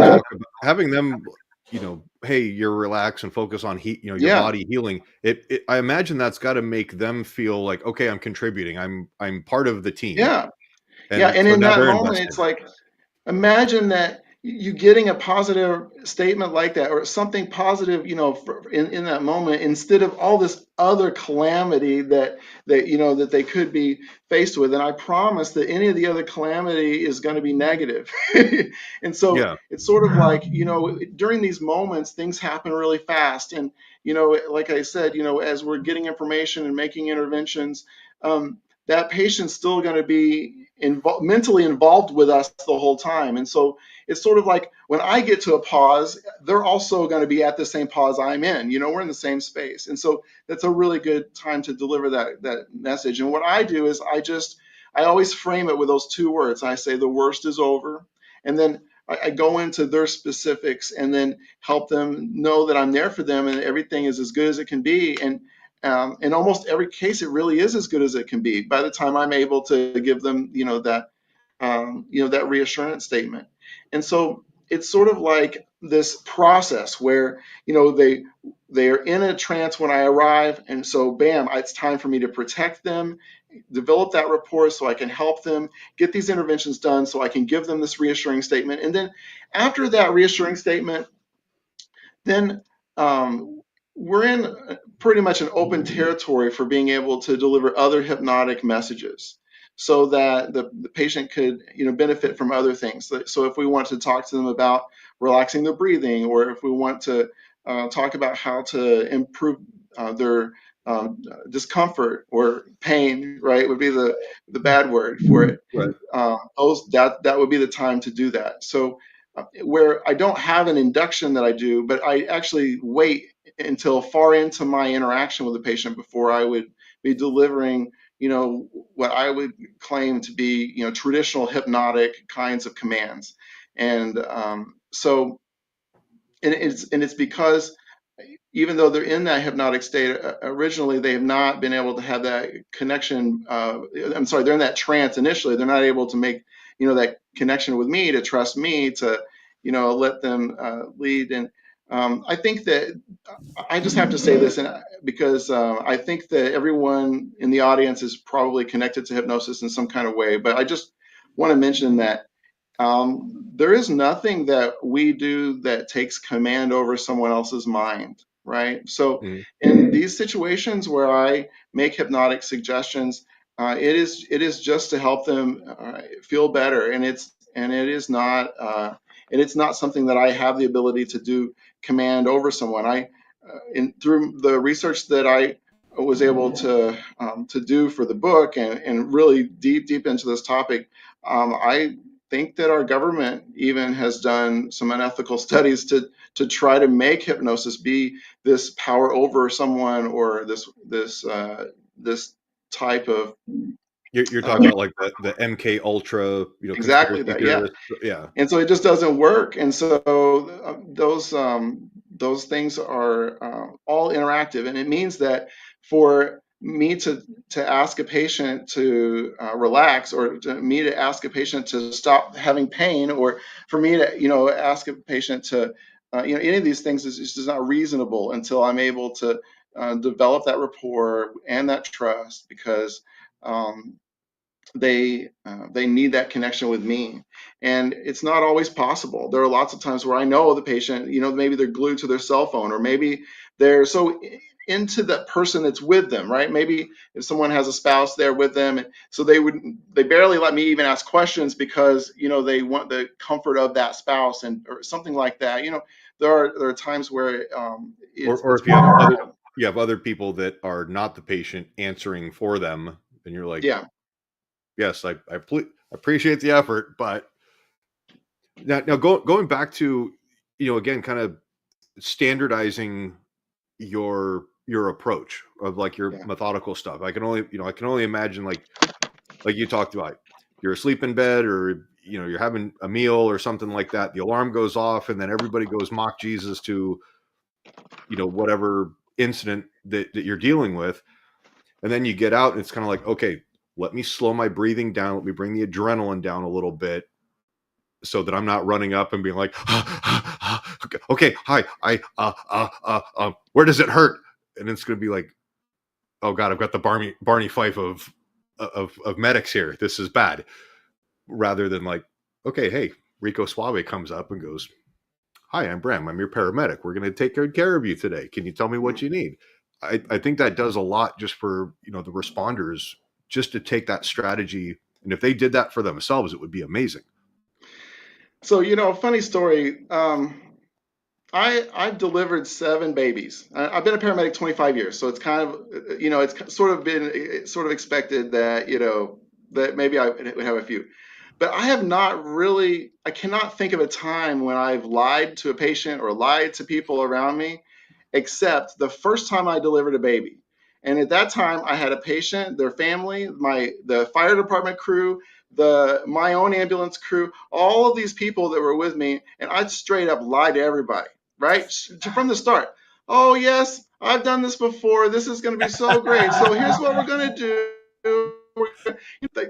hey, you're relax and focus on your Yeah. body healing. I imagine that's got to make them feel like, okay, I'm contributing. I'm part of the team, Yeah. Yeah. and And so in now that they're moment, it's invested. like, imagine that you getting a positive statement like that, or something positive, in that moment, instead of all this other calamity that they could be faced with. And I promise that any of the other calamity is going to be negative. And so Yeah. it's sort of like, during these moments, things happen really fast. And, like I said, as we're getting information and making interventions, that patient's still going to be mentally involved with us the whole time. And so it's sort of like when I get to a pause, they're also going to be at the same pause I'm in. We're in the same space. And so that's a really good time to deliver that message. And what I do is I always frame it with those two words. I say the worst is over. And then I go into their specifics and then help them know that I'm there for them and everything is as good as it can be. And in almost every case, it really is as good as it can be by the time I'm able to give them, that reassurance statement. And so it's sort of like this process where, they are in a trance when I arrive, and so bam, it's time for me to protect them develop that rapport so I can help them get these interventions done, so I can give them this reassuring statement. And then after that reassuring statement, then we're in pretty much an open territory for being able to deliver other hypnotic messages so that the patient could benefit from other things. So if we want to talk to them about relaxing their breathing, or if we want to talk about how to improve their discomfort or pain, right, would be the bad word for it. Right. That would be the time to do that. So where I don't have an induction that I do, but I actually wait until far into my interaction with the patient before I would be delivering, what I would claim to be, traditional hypnotic kinds of commands. And so, and it's because even though they're in that hypnotic state, originally they have not been able to have that connection. I'm sorry, they're in that trance initially. They're not able to make, that connection with me, to trust me, to, let them lead. And I think that I just have to say this, because I think that everyone in the audience is probably connected to hypnosis in some kind of way. But I just want to mention that there is nothing that we do that takes command over someone else's mind, right? So in these situations where I make hypnotic suggestions, it is just to help them feel better, and it is not something that I have the ability to do command over someone. Through the research that I was able to do for the book, and really deep into this topic, I think that our government even has done some unethical studies to try to make hypnosis be this power over someone, or this type of. You're talking about like the MK Ultra, Exactly that, yeah. Yeah. And so it just doesn't work. And so those things are all interactive, and it means that for me to ask a patient to relax, or me to ask a patient to stop having pain, or for me to ask a patient to any of these things is just not reasonable until I'm able to develop that rapport and that trust, because they need that connection with me. And it's not always possible. There are lots of times where I know the patient, maybe they're glued to their cell phone, or maybe they're so into that person that's with them, right? Maybe if someone has a spouse there with them, so they barely let me even ask questions, because they want the comfort of that spouse, or something like that. There are times where or if you have other people that are not the patient answering for them, and you're like, yeah, yes, I appreciate the effort, but now going back to, again, kind of standardizing your approach of like your methodical stuff. I can only imagine, like you talked about, you're asleep in bed, or you're having a meal or something like that. The alarm goes off, and then everybody goes mock Jesus to whatever incident that you're dealing with, and then you get out, and it's kind of like, okay, let me slow my breathing down. Let me bring the adrenaline down a little bit, so that I'm not running up and being like, okay, hi, where does it hurt? And it's going to be like, oh God, I've got the Barney Fife of medics here. This is bad. Rather than like, okay, hey, Rico Suave comes up and goes, hi, I'm Bram. I'm your paramedic. We're going to take good care of you today. Can you tell me what you need? I think that does a lot just for, the responders, just to take that strategy. And if they did that for themselves, it would be amazing. So, funny story. I've delivered 7 babies. I've been a paramedic 25 years, so it's kind of, it's sort of been expected that, that maybe I would have a few. But I cannot think of a time when I've lied to a patient or lied to people around me, except the first time I delivered a baby. And at that time, I had a patient, their family, the fire department crew, my own ambulance crew, all of these people that were with me, and I'd straight up lie to everybody, right? From the start. Oh, yes, I've done this before. This is going to be so great. So here's what we're going to do.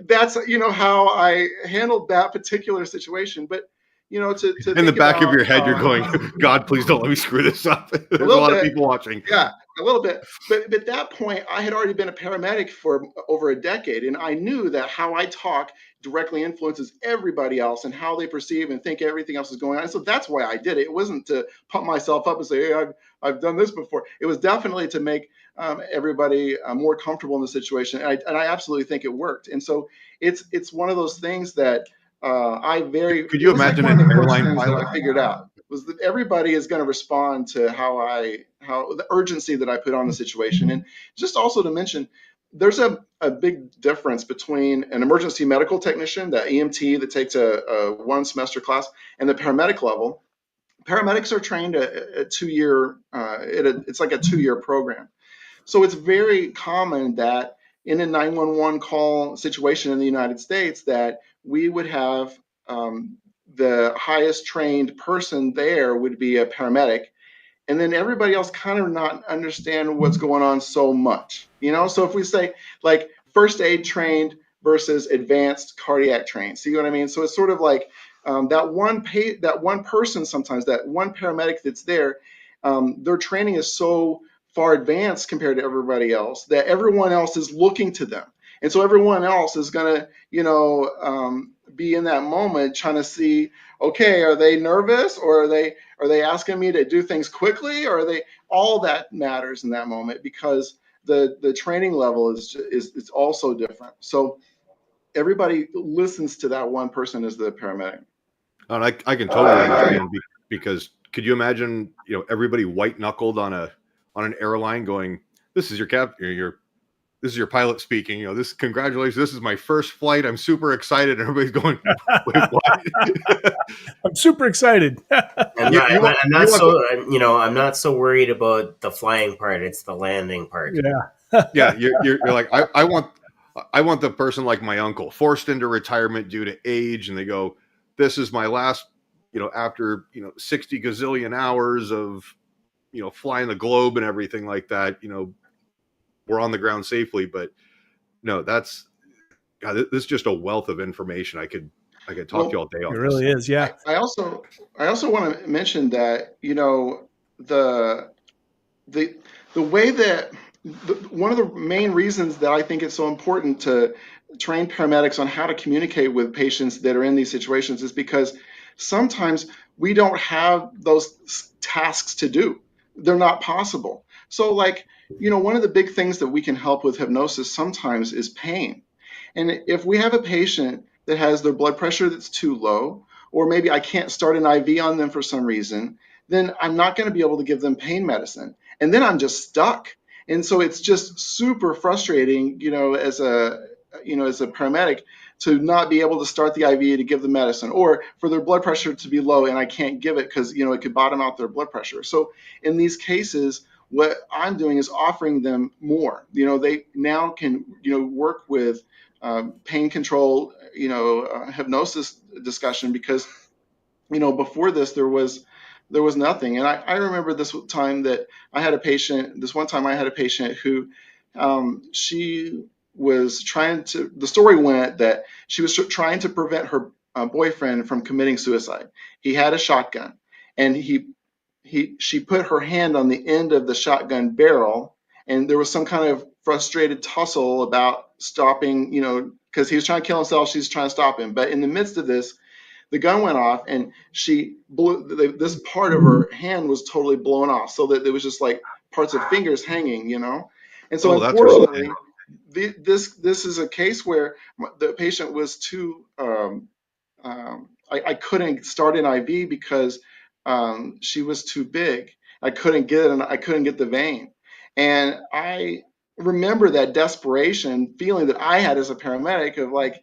That's, how I handled that particular situation. But, to in the back of your head, you're going, God, please don't let me screw this up. There's a lot of people watching. Yeah. a little bit. But at that point, I had already been a paramedic for over a decade, and I knew that how I talk directly influences everybody else and how they perceive and think everything else is going on. So that's why I did it. It wasn't to pump myself up and say, hey, I've done this before. It was definitely to make everybody more comfortable in the situation. And I absolutely think it worked. And so it's one of those things that Could you imagine one of an the first airline things that pilot? I figured out was that everybody is going to respond to how the urgency that I put on the situation. And just also to mention, there's a big difference between an emergency medical technician, that EMT that takes a one semester class, and the paramedic level. Paramedics are trained a 2 year, it's like a 2 year program. So it's very common that in a 911 call situation in the United States that we would have the highest trained person there would be a paramedic, and then everybody else kind of not understand what's going on so much, So if we say like first aid trained versus advanced cardiac trained, see what I mean? So it's sort of like that one person, sometimes that one paramedic that's there, their training is so far advanced compared to everybody else that everyone else is looking to them, and so everyone else is going to be in that moment trying to see, okay, are they nervous, or are they asking me to do things quickly, or are they, all that matters in that moment, because the training level is also different. So everybody listens to that one person as the paramedic. And I can totally understand, because could you imagine, everybody white knuckled on an airline going, this is your this is your pilot speaking, congratulations, this is my first flight, I'm super excited. And everybody's going, wait, what? I'm super excited. I'm not so worried about the flying part. It's the landing part. Yeah. Yeah. You're like, I want the person like my uncle, forced into retirement due to age. And they go, this is my last, after, 60 gazillion hours of, flying the globe and everything like that, we're on the ground safely. But no, this is just a wealth of information. I could talk to you all day on it this. really is. Yeah. I also want to mention that, the way that one of the main reasons that I think it's so important to train paramedics on how to communicate with patients that are in these situations is because sometimes we don't have those tasks to do. They're not possible. So like, one of the big things that we can help with hypnosis sometimes is pain. And if we have a patient that has their blood pressure that's too low, or maybe I can't start an IV on them for some reason, then I'm not going to be able to give them pain medicine. And then I'm just stuck. And so it's just super frustrating, as a paramedic, to not be able to start the IV to give the medicine, or for their blood pressure to be low and I can't give it because, it could bottom out their blood pressure. So in these cases, what I'm doing is offering them more. They now can, work with pain control, hypnosis discussion, because, before this there was nothing. And I remember this time that I had a patient, who she was trying to, the story went that she was trying to prevent her boyfriend from committing suicide. He had a shotgun, and she put her hand on the end of the shotgun barrel, and there was some kind of frustrated tussle about stopping, because he was trying to kill himself, she's trying to stop him. But in the midst of this, the gun went off, and she blew, this part of her hand was totally blown off, so that there was just like parts of fingers hanging, And so unfortunately, this is a case where the patient was too, I couldn't start an IV because she was too big. I couldn't get the vein. And I remember that desperation feeling that I had as a paramedic of like,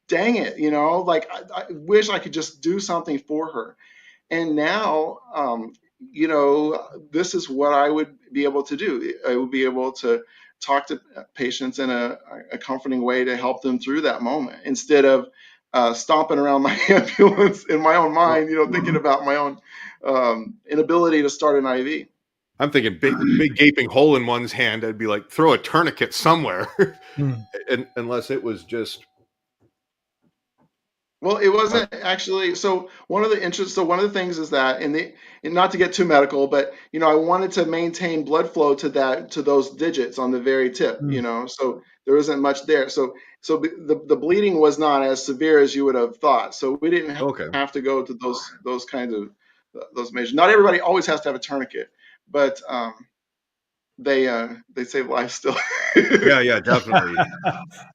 dang it, like I wish I could just do something for her. And now, this is what I would be able to do. I would be able to talk to patients in a comforting way to help them through that moment, instead of stomping around my ambulance in my own mind, thinking about my own inability to start an IV. I'm thinking big gaping hole in one's hand. I'd be like, throw a tourniquet somewhere. And unless it was just, Well, it wasn't actually. So one of the interests. So one of the things is that, and not to get too medical, but I wanted to maintain blood flow to those digits on the very tip. Mm. So there isn't much there. So the bleeding was not as severe as you would have thought. So we didn't Okay. have to go to those kinds of those measures. Not everybody always has to have a tourniquet, but they save lives still. Yeah, yeah, definitely.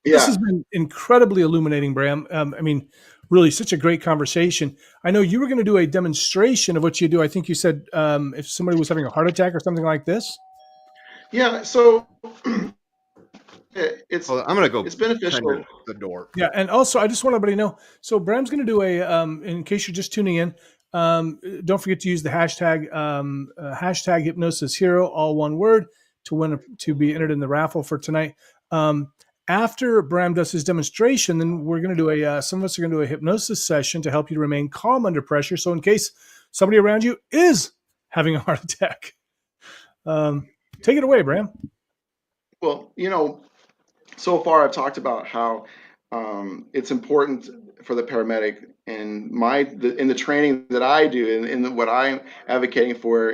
This Yeah. has been incredibly illuminating, Bram. I mean, really, such a great conversation. I know you were going to do a demonstration of what you do. I think you said if somebody was having a heart attack or something like this. Yeah. So Hold on, I'm gonna go it's tend to beneficial. the door. Yeah, and also I just want everybody to know. So Bram's going to do a. In case you're just tuning in, don't forget to use the hashtag Hypnosis Hero, all one word, to be entered in the raffle for tonight. After Bram does his demonstration, then we're going to do some of us are going to do a hypnosis session to help you to remain calm under pressure. So in case somebody around you is having a heart attack, take it away, Bram. Well, so far I've talked about how it's important for the paramedic and in the training that I do and in what I'm advocating for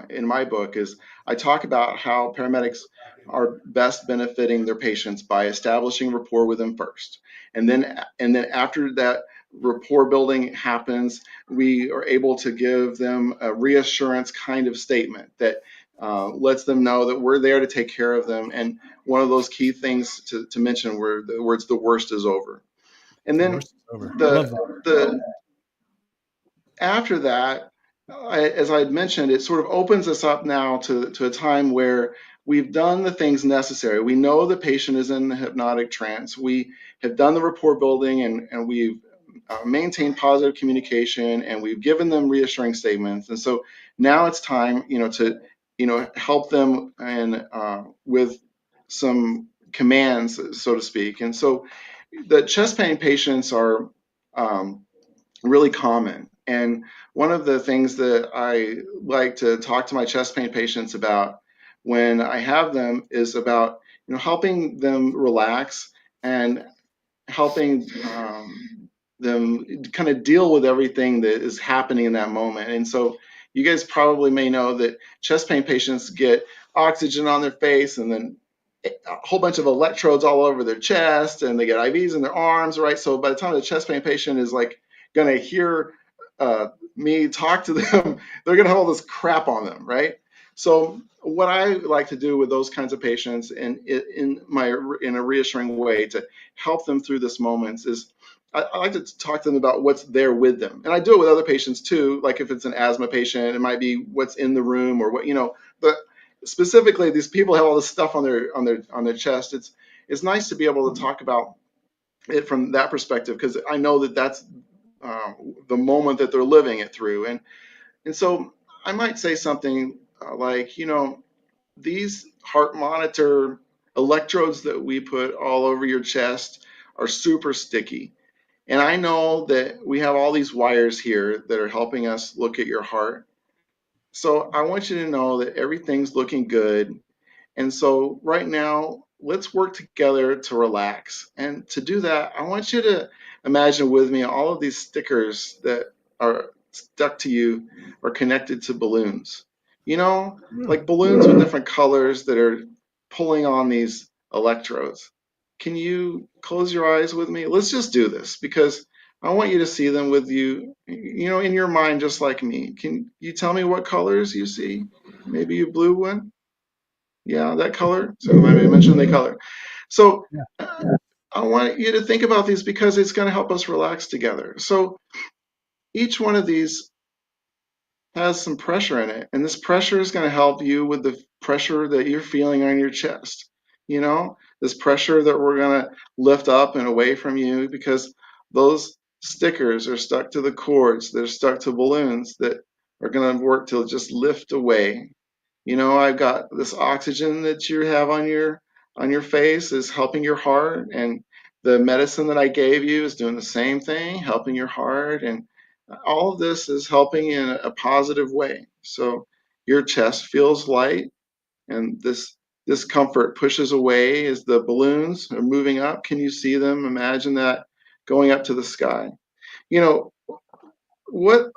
in my book is I talk about how paramedics are best benefiting their patients by establishing rapport with them first, and then after that rapport building happens, we are able to give them a reassurance kind of statement that lets them know that we're there to take care of them. And one of those key things to mention were the words "the worst is over," and The then worst is over. Love that. the after that, as I had mentioned, it sort of opens us up now to a time where we've done the things necessary. We know the patient is in the hypnotic trance. We have done the rapport building, and we've maintained positive communication, and we've given them reassuring statements. And so now it's time, to help them and with some commands, so to speak. And so the chest pain patients are um, really common. And one of the things that I like to talk to my chest pain patients about when I have them is about helping them relax and helping them kind of deal with everything that is happening in that moment. And so you guys probably may know that chest pain patients get oxygen on their face and then a whole bunch of electrodes all over their chest, and they get IVs in their arms, right? So by the time the chest pain patient is like going to hear me talk to them, they're going to have all this crap on them, right? So what I like to do with those kinds of patients, and in a reassuring way to help them through this moments, is I like to talk to them about what's there with them, and I do it with other patients too. Like if it's an asthma patient, it might be what's in the room or what. But specifically, these people have all this stuff on their chest. It's nice to be able to talk about it from that perspective because I know that that's uh, the moment that they're living it through, and so I might say something like, these heart monitor electrodes that we put all over your chest are super sticky. And I know that we have all these wires here that are helping us look at your heart. So I want you to know that everything's looking good. And so right now, let's work together to relax. And to do that, I want you to imagine with me all of these stickers that are stuck to you are connected to balloons. Mm. Like balloons with different colors that are pulling on these electrodes. Can you close your eyes with me? Let's just do this because I want you to see them with you, in your mind, just like me. Can you tell me what colors you see? Maybe a blue one? Yeah, that color. So I mentioned the color. So Yeah. I want you to think about these because it's going to help us relax together. So each one of these has some pressure in it, and this pressure is going to help you with the pressure that you're feeling on your chest. This pressure that we're going to lift up and away from you because those stickers are stuck to the cords, they're stuck to balloons that are going to work to just lift away. I've got this oxygen that you have on your face is helping your heart, and the medicine that I gave you is doing the same thing, helping your heart, and all of this is helping in a positive way. So your chest feels light, and this discomfort pushes away as the balloons are moving up. Can you see them? Imagine that going up to the sky. you know, what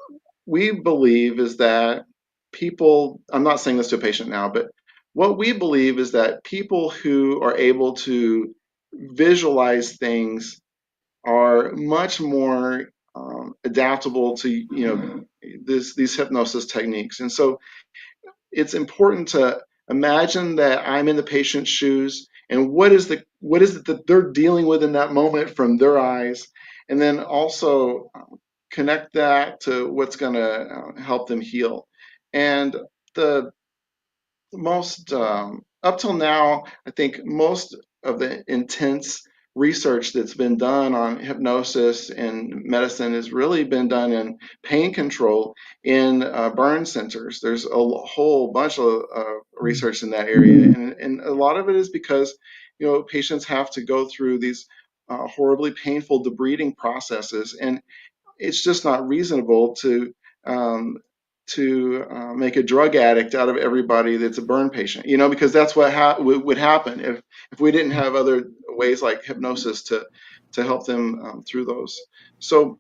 we believe is that people, I'm not saying this to a patient now, but what we believe is that people who are able to visualize things are much more adaptable to, these hypnosis techniques. And so it's important to imagine that I'm in the patient's shoes and what is it that they're dealing with in that moment from their eyes, and then also connect that to what's going to help them heal. And the most up till now, I think most of the intense research that's been done on hypnosis and medicine has really been done in pain control in burn centers. There's a whole bunch of research in that area, and a lot of it is because patients have to go through these horribly painful debriding processes, and it's just not reasonable um, to make a drug addict out of everybody that's a burn patient, because that's what would happen if we didn't have other ways like hypnosis to help them through those. So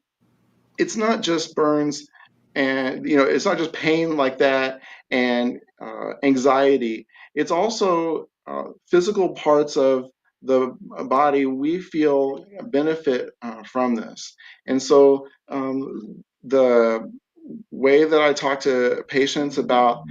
it's not just burns, and it's not just pain like that and anxiety. It's also physical parts of the body we feel benefit from this. And so the way that I talk to patients about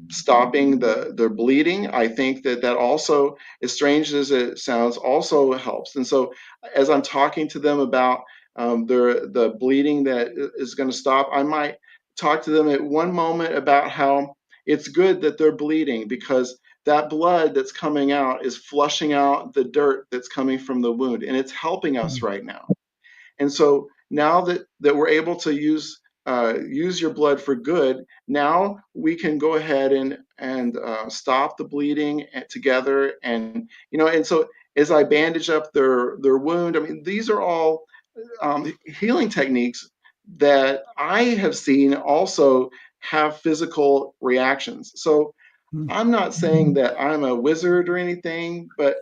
stopping their bleeding, I think that also, as strange as it sounds, also helps. And so as I'm talking to them about the bleeding that is going to stop, I might talk to them at one moment about how it's good that they're bleeding because that blood that's coming out is flushing out the dirt that's coming from the wound, and it's helping us right now. And so now that we're able to use your blood for good, now we can go ahead and stop the bleeding together. And and so as I bandage up their wound, I mean, these are all healing techniques that I have seen also have physical reactions. So I'm not saying that I'm a wizard or anything, but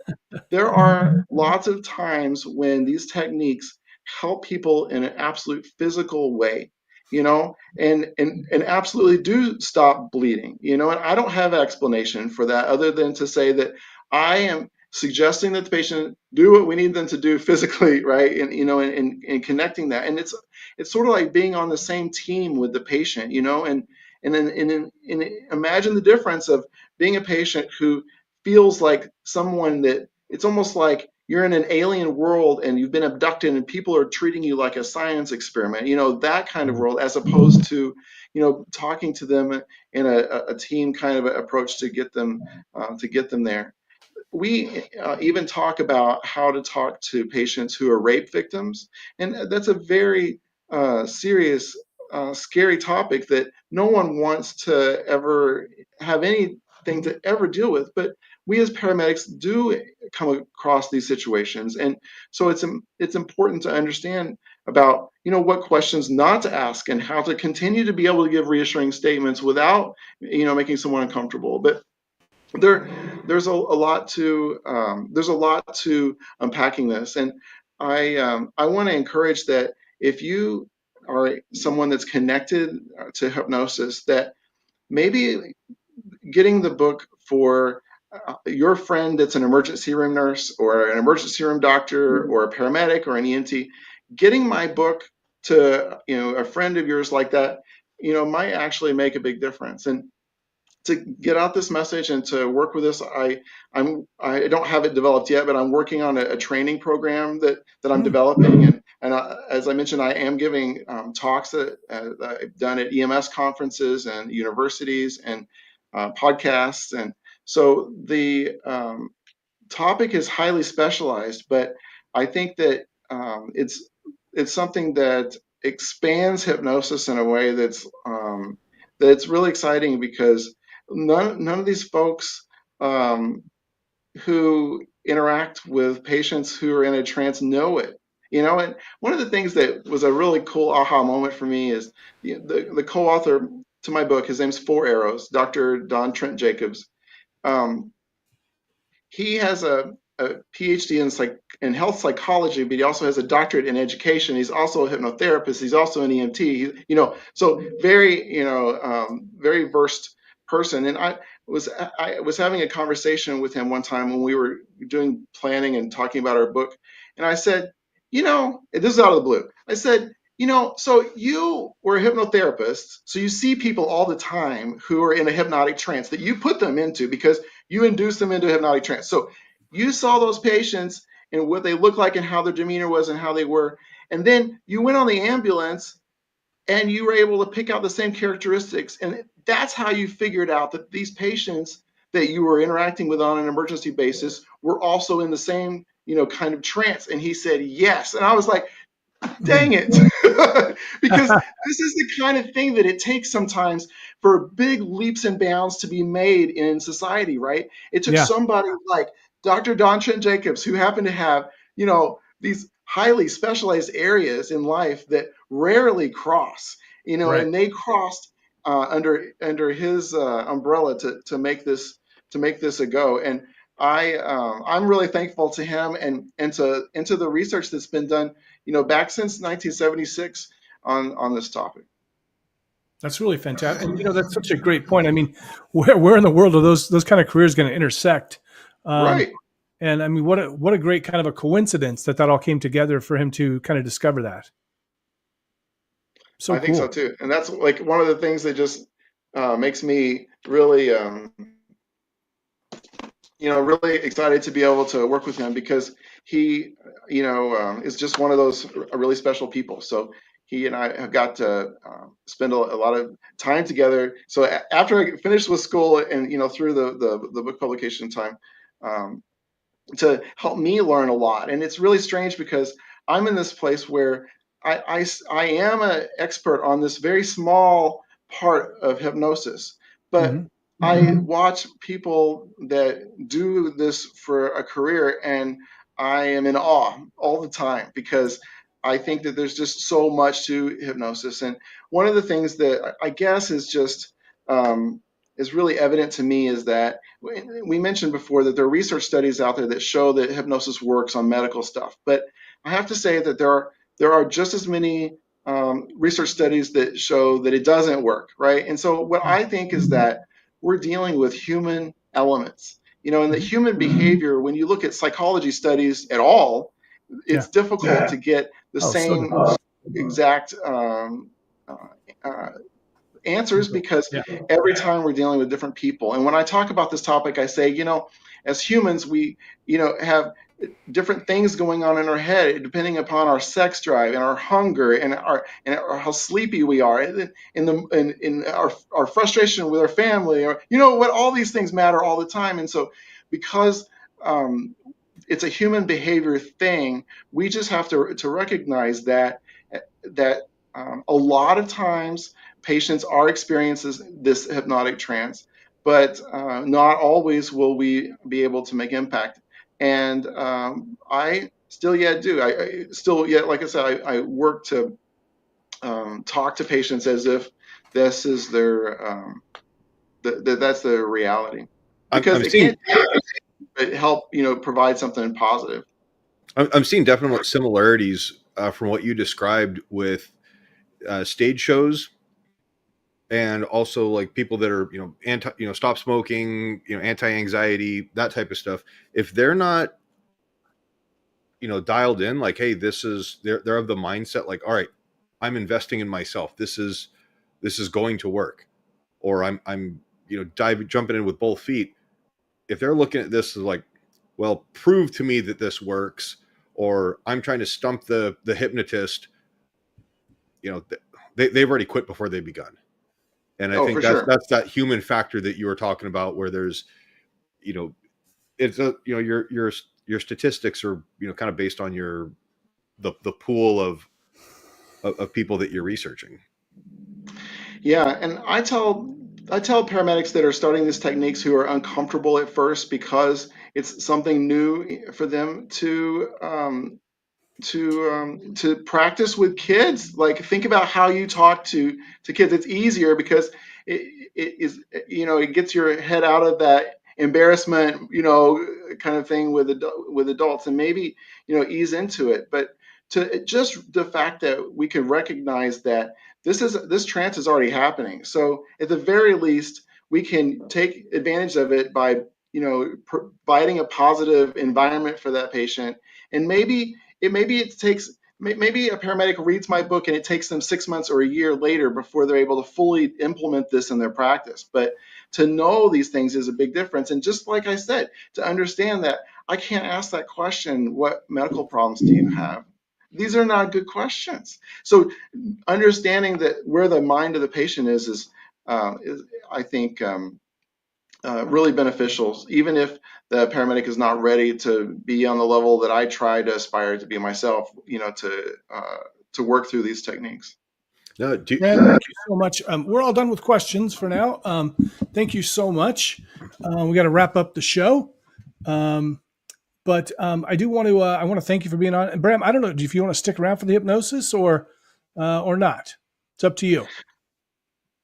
there are lots of times when these techniques help people in an absolute physical way, and absolutely do stop bleeding, and I don't have an explanation for that other than to say that I am suggesting that the patient do what we need them to do physically, right? And and connecting that. And it's sort of like being on the same team with the patient, and then imagine the difference of being a patient who feels like someone that it's almost like you're in an alien world and you've been abducted and people are treating you like a science experiment, that kind of world, as opposed to, talking to them in a team kind of approach to get them there. We even talk about how to talk to patients who are rape victims, and that's a very serious, scary topic that no one wants to ever have anything to ever deal with. But we as paramedics do come across these situations, and so it's important to understand about what questions not to ask and how to continue to be able to give reassuring statements without making someone uncomfortable. But there there's a lot to unpacking this, and I want to encourage that if you are someone that's connected to hypnosis, that maybe getting the book for your friend that's an emergency room nurse or an emergency room doctor or a paramedic or an EMT, getting my book to a friend of yours like that might actually make a big difference. And to get out this message and to work with this, I don't have it developed yet, but I'm working on a training program that I'm developing, and as I mentioned, I am giving talks that I've done at EMS conferences and universities and podcasts, and so the topic is highly specialized, but I think that it's something that expands hypnosis in a way that's really exciting because none of these folks who interact with patients who are in a trance know it. And one of the things that was a really cool aha moment for me is the co-author to my book. His name's Four Arrows, Dr. Don Trent Jacobs. Um, he has a PhD in health psychology, but he also has a doctorate in education. He's also a hypnotherapist. He's also an EMT. So very, very versed person. And I was having a conversation with him one time when we were doing planning and talking about our book, and I said, this is out of the blue. I said, so you were a hypnotherapist, so you see people all the time who are in a hypnotic trance that you put them into because you induce them into a hypnotic trance. So you saw those patients and what they looked like and how their demeanor was and how they were. And then you went on the ambulance and you were able to pick out the same characteristics. And that's how you figured out that these patients that you were interacting with on an emergency basis were also in the same, kind of trance. And he said, yes. And I was like, dang it. Because this is the kind of thing that it takes sometimes for big leaps and bounds to be made in society, right? It took Yeah. somebody like Dr. Don Trent Jacobs, who happened to have, these highly specialized areas in life that rarely cross, Right. and they crossed under his umbrella to make this a go. And I'm really thankful to him and to the research that's been done, back since 1976 on this topic. That's really fantastic. And that's such a great point. I mean, where in the world are those kind of careers going to intersect? Right. And I mean, what a great kind of a coincidence that all came together for him to kind of discover that. So I think so cool. too. And that's like one of the things that just makes me really, really excited to be able to work with him because he, is just one of those really special people. So he and I have got to spend a lot of time together. So after I finished with school and, through the book publication time, to help me learn a lot. And it's really strange because I'm in this place where I am an expert on this very small part of hypnosis, but Mm-hmm. I watch people that do this for a career and I am in awe all the time because I think that there's just so much to hypnosis. And one of the things that I guess is really evident to me is that we mentioned before that there are research studies out there that show that hypnosis works on medical stuff. But I have to say that there are just as many research studies that show that it doesn't work, right? And so what I think is that we're dealing with human elements, and the human behavior, when you look at psychology studies at all, Yeah. it's difficult to get the Oh, so same different. exact uh, answers because Yeah. every time we're dealing with different people. And when I talk about this topic, I say, as humans, we, have different things going on in our head depending upon our sex drive and our hunger and how sleepy we are and in our frustration with our family or what all these things matter all the time. And so because it's a human behavior thing, we just have to recognize that a lot of times patients are experiencing this hypnotic trance, but not always will we be able to make impact. And I still yet do. I still yet, like I said, I work to talk to patients as if this is their that's their reality, because I'm it seeing can't help provide something positive. I'm seeing definite similarities from what you described with stage shows, and also like people that are anti stop smoking, anti-anxiety, that type of stuff. If they're not dialed in, like, hey, this is they're of the mindset like, all right, I'm investing in myself, this is going to work, or I'm jumping in with both feet. If they're looking at this as like, well, prove to me that this works, or I'm trying to stump the hypnotist, they've already quit before they've begun. And I Oh, think for sure. that's that human factor that you were talking about, where there's, it's your statistics are, kind of based on the pool of people that you're researching. Yeah, and I tell paramedics that are starting these techniques who are uncomfortable at first because it's something new for them to practice with kids. Like, think about how you talk to kids. It's easier because it is it gets your head out of that embarrassment, kind of thing with adults, and maybe, ease into it. But to just the fact that we can recognize that this trance is already happening. So at the very least, we can take advantage of it by, providing a positive environment for that patient. And maybe a paramedic reads my book and it takes them 6 months or a year later before they're able to fully implement this in their practice. But to know these things is a big difference. And just like I said, to understand that I can't ask that question, what medical problems do you have? These are not good questions. So understanding that where the mind of the patient is I think, really beneficial, even if the paramedic is not ready to be on the level that I try to aspire to be myself, to work through these techniques. No, Bram, thank you so much. We're all done with questions for now. Thank you so much. We got to wrap up the show. But I do want to. I want to thank you for being on. And Bram, I don't know if you want to stick around for the hypnosis or not. It's up to you.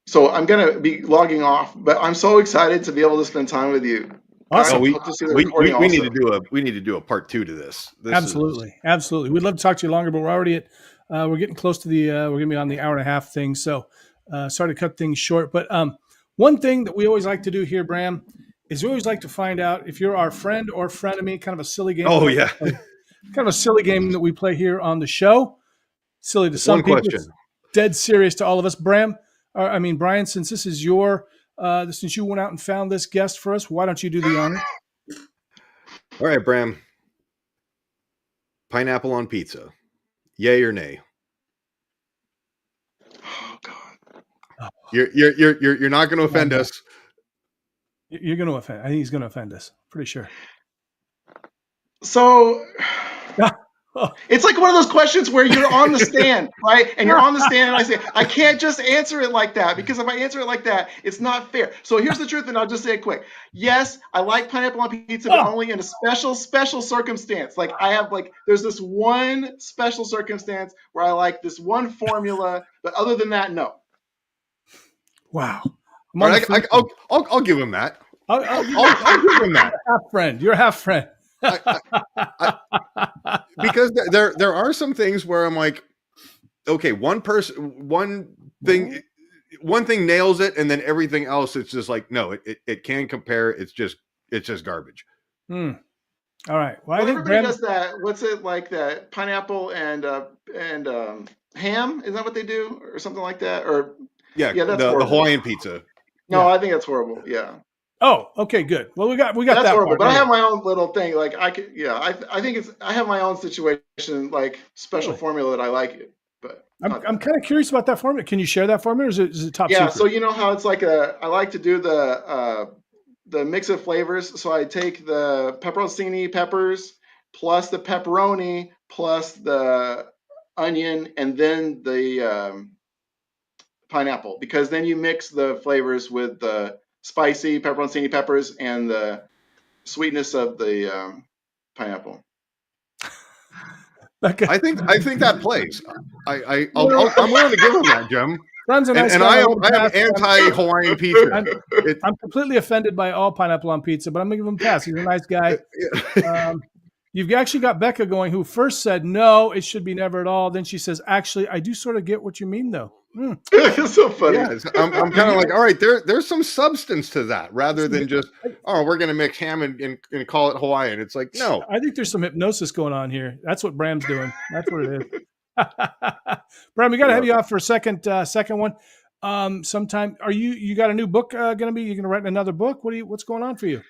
So I'm going to be logging off, but I'm so excited to be able to spend time with you. Awesome. we need to do a part 2 to this. Absolutely. We'd love to talk to you longer, but we're already at. We're getting close to the. We're going to be on the hour and a half thing. So sorry to cut things short. But one thing that we always like to do here, Bram, is we always like to find out if you're our friend or frenemy. Kind of a silly game. Oh yeah. Kind of a silly game that we play here on the show. Silly to some people. Question. It's dead serious to all of us, Bram. Brian, since this is since you went out and found this guest for us, why don't you do the honor? All right, Bram. Pineapple on pizza. Yay or nay? Oh God. You're not going to offend us. You're going to offend. I think he's going to offend us. Pretty sure. So it's like one of those questions where you're on the stand, right? And you're on the stand and I say, I can't just answer it like that, because if I answer it like that, it's not fair. So here's the truth, and I'll just say it quick. Yes, I like pineapple on pizza, but only in a special circumstance. Like there's this one special circumstance where I like this one formula, but other than that, no. Wow. I'll give him that. I'll give him that. You're a half friend. Because there are some things where I'm like, okay, one thing nails it, and then everything else, it's just like, no, it can't compare. It's just garbage. All right. Well, I think everybody does that. What's it like that? Pineapple and ham? Is that what they do, or something like that? Or yeah, that's the Hawaiian pizza. No, I think that's horrible. Yeah. Oh, okay, good. Well, we got that's that horrible. part, but right? I have my own little thing. Like I have my own situation, like special formula that I like it. But I'm kind of curious about that formula. Can you share that formula, or is it top secret? So you know how it's like I like to do the mix of flavors. So I take the pepperoncini peppers plus the pepperoni plus the onion and then the pineapple, because then you mix the flavors with the spicy pepperoncini peppers and the sweetness of the pineapple. Okay. I think that plays. I'm willing to give him that, Jim. Ron's a nice and guy. I am anti-Hawaiian pizza. I'm completely offended by all pineapple on pizza, but I'm going to give him a pass. He's a nice guy. You've actually got Becca going, who first said, no, it should be never at all. Then she says, actually, I do sort of get what you mean, though. It's so funny. Yeah, I'm kind of like, all right, there's some substance to that, rather than just, we're going to mix ham and call it Hawaiian. It's like, no. I think there's some hypnosis going on here. That's what Bram's doing. That's what it is. Bram, we got to have you off for a second one. Sometime. Are you got a new book going to be? You're going to write another book? What's going on for you?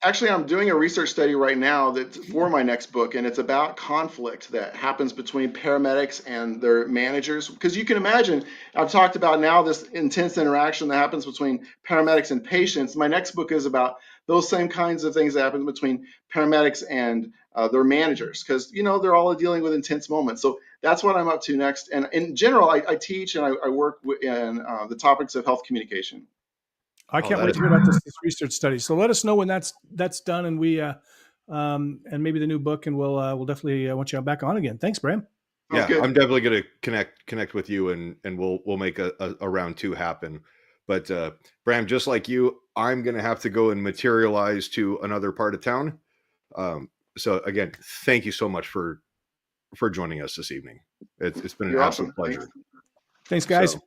Actually, I'm doing a research study right now that's for my next book, and it's about conflict that happens between paramedics and their managers. Because you can imagine, I've talked about now this intense interaction that happens between paramedics and patients. My next book is about those same kinds of things that happen between paramedics and their managers, because they're all dealing with intense moments. So that's what I'm up to next. And in general, I teach and I work in the topics of health communication. I can't wait to hear about this research study. So let us know when that's done, and we and maybe the new book, and we'll definitely want you back on again. Thanks, Bram. Yeah, I'm definitely going to connect with you, and we'll make a round 2 happen. But Bram, just like you, I'm going to have to go and materialize to another part of town. So again, thank you so much for joining us this evening. It's been an You're absolute awesome. pleasure. Thanks, guys. So,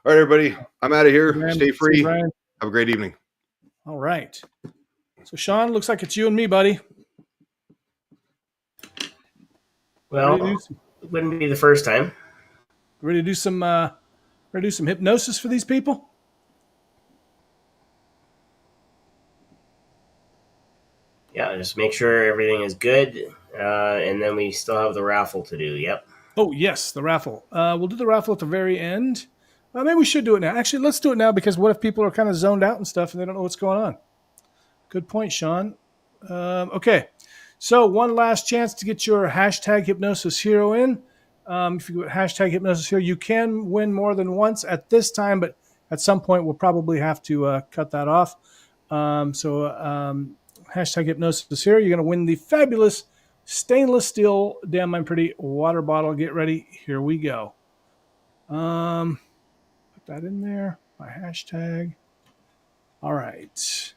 all right, everybody, I'm out of here. Bram, Stay see free. you, Brian. Have a great evening. All right. So, Shawn, looks like it's you and me, buddy. Well, it wouldn't be the first time. Ready to do some hypnosis for these people? Yeah, just make sure everything is good, and then we still have the raffle to do. Yep. Oh, yes, the raffle. We'll do the raffle at the very end. Maybe we should do it now. Actually, let's do it now, because what if people are kind of zoned out and stuff and they don't know what's going on? Good point, Shawn. Okay, so one last chance to get your hashtag Hypnosis Hero in. If you go hashtag Hypnosis Hero, you can win more than once at this time, but at some point we'll probably have to cut that off. Hashtag Hypnosis Hero, you're going to win the fabulous stainless steel Damn I'm Pretty water bottle. Get ready. Here we go. Put that in there. My hashtag. All right.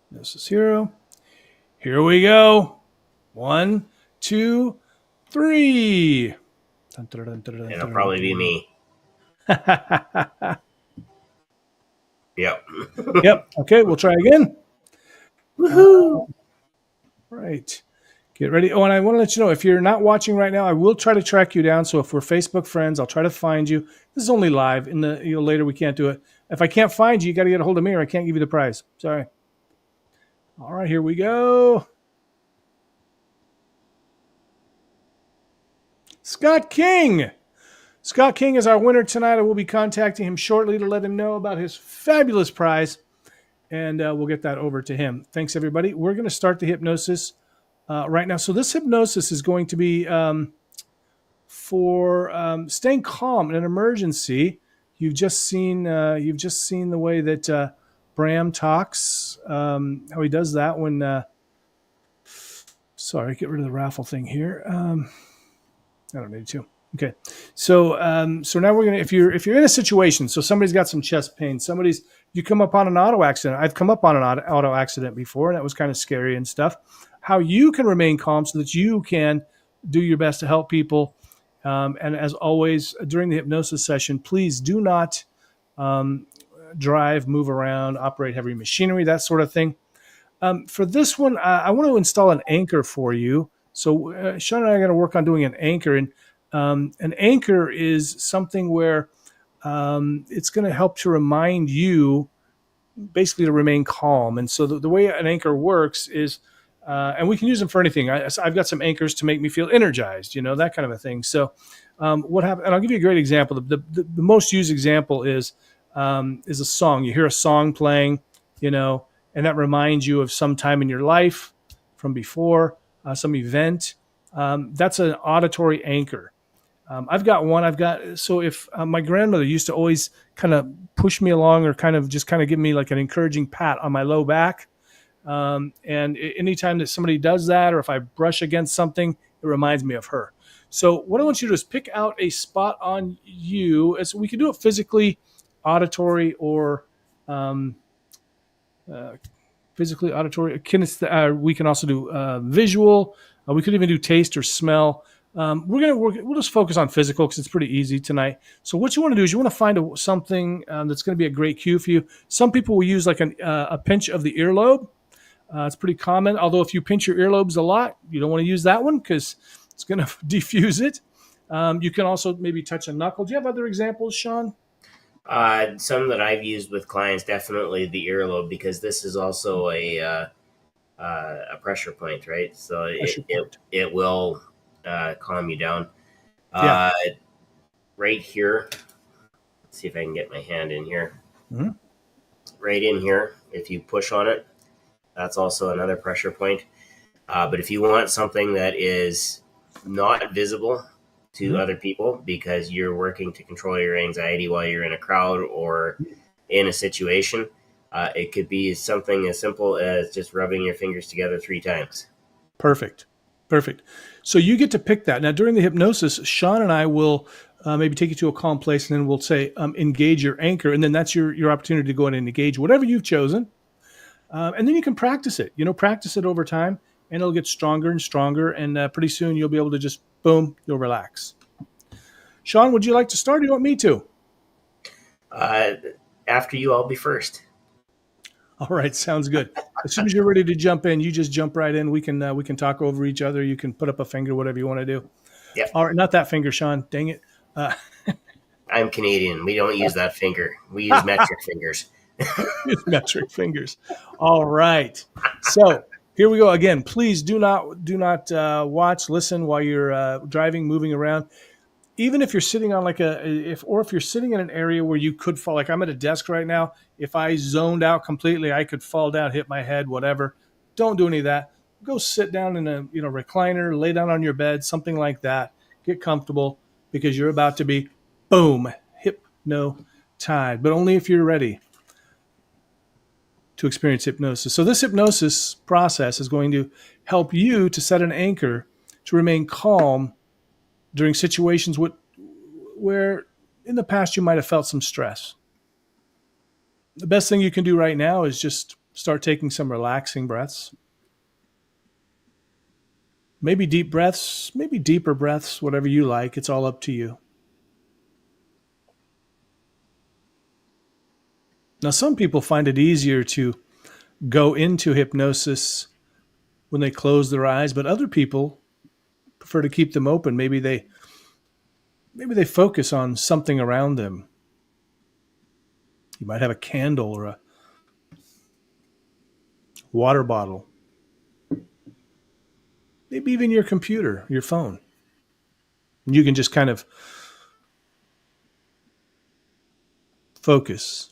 Hypnosis Hero. Here we go. 1, 2, 3. It'll probably be me. Yep. Yep. Okay, we'll try again. Woohoo! Right. Get ready. Oh, and I want to let you know, if you're not watching right now, I will try to track you down. So if we're Facebook friends, I'll try to find you. This is only live. In the later we can't do it. If I can't find you, you got to get a hold of me, or I can't give you the prize. Sorry. All right, here we go. Scott King. Scott King is our winner tonight. I will be contacting him shortly to let him know about his fabulous prize, and we'll get that over to him. Thanks, everybody. We're going to start the hypnosis right now. So this hypnosis is going to be for staying calm in an emergency. You've just seen the way that Bram talks, how he does that when. Sorry, get rid of the raffle thing here. I don't need to. Okay, so now we're gonna, if you're in a situation, so somebody's got some chest pain, you come up on an auto accident. I've come up on an auto accident before, and that was kind of scary and stuff. How you can remain calm so that you can do your best to help people. And as always, during the hypnosis session, please do not drive, move around, operate heavy machinery, that sort of thing. For this one, I want to install an anchor for you. So Shawn and I are going to work on doing an anchor. And an anchor is something where it's going to help to remind you basically to remain calm. And so the way an anchor works is, and we can use them for anything. I've got some anchors to make me feel energized, that kind of a thing. So what happens, and I'll give you a great example. The most used example is a song. You hear a song playing, and that reminds you of some time in your life from before, some event. That's an auditory anchor. I've got one. So if my grandmother used to always kind of push me along, or kind of give me like an encouraging pat on my low back. And anytime that somebody does that, or if I brush against something, it reminds me of her. So what I want you to do is pick out a spot on you. As we can do it physically, auditory, or physically, auditory. We can also do visual. We could even do taste or smell. We'll just focus on physical because it's pretty easy tonight. So what you want to do is you want to find something that's going to be a great cue for you. Some people will use like a pinch of the earlobe. It's pretty common. Although if you pinch your earlobes a lot, you don't want to use that one because it's going to diffuse it. You can also maybe touch a knuckle. Do you have other examples, Shawn? Some that I've used with clients, definitely the earlobe, because this is also a pressure point, right? So it will calm you down. Yeah. Right here. Let's see if I can get my hand in here. Mm-hmm. Right in here, if you push on it, that's also another pressure point. But if you want something that is not visible to other people because you're working to control your anxiety while you're in a crowd or in a situation, it could be something as simple as just rubbing your fingers together 3 times. Perfect. So you get to pick that. Now, during the hypnosis, Shawn and I will maybe take you to a calm place, and then we'll say, engage your anchor. And then that's your opportunity to go in and engage whatever you've chosen. And then you can practice it, practice it over time, and it'll get stronger and stronger. And pretty soon you'll be able to just, boom, you'll relax. Shawn, would you like to start, or do you want me to? After you, I'll be first. All right, sounds good. As soon as you're ready to jump in, you just jump right in. We can talk over each other. You can put up a finger, whatever you want to do. Yep. All right, not that finger, Shawn. Dang it. I'm Canadian. We don't use that finger. We use metric fingers. Metric fingers. All right. So here we go again. Please do not watch, listen while you're driving, moving around. Even if you're sitting on if you're sitting in an area where you could fall, like I'm at a desk right now. If I zoned out completely, I could fall down, hit my head, whatever. Don't do any of that. Go sit down in a recliner, lay down on your bed, something like that. Get comfortable, because you're about to be, boom, hypnotized, but only if you're ready to experience hypnosis. So this hypnosis process is going to help you to set an anchor to remain calm during situations where in the past you might have felt some stress. The best thing you can do right now is just start taking some relaxing breaths. Maybe deep breaths, maybe deeper breaths, whatever you like. It's all up to you. Now, some people find it easier to go into hypnosis when they close their eyes, but other people prefer to keep them open. Maybe they focus on something around them. You might have a candle or a water bottle. Maybe even your computer, your phone. You can just kind of focus.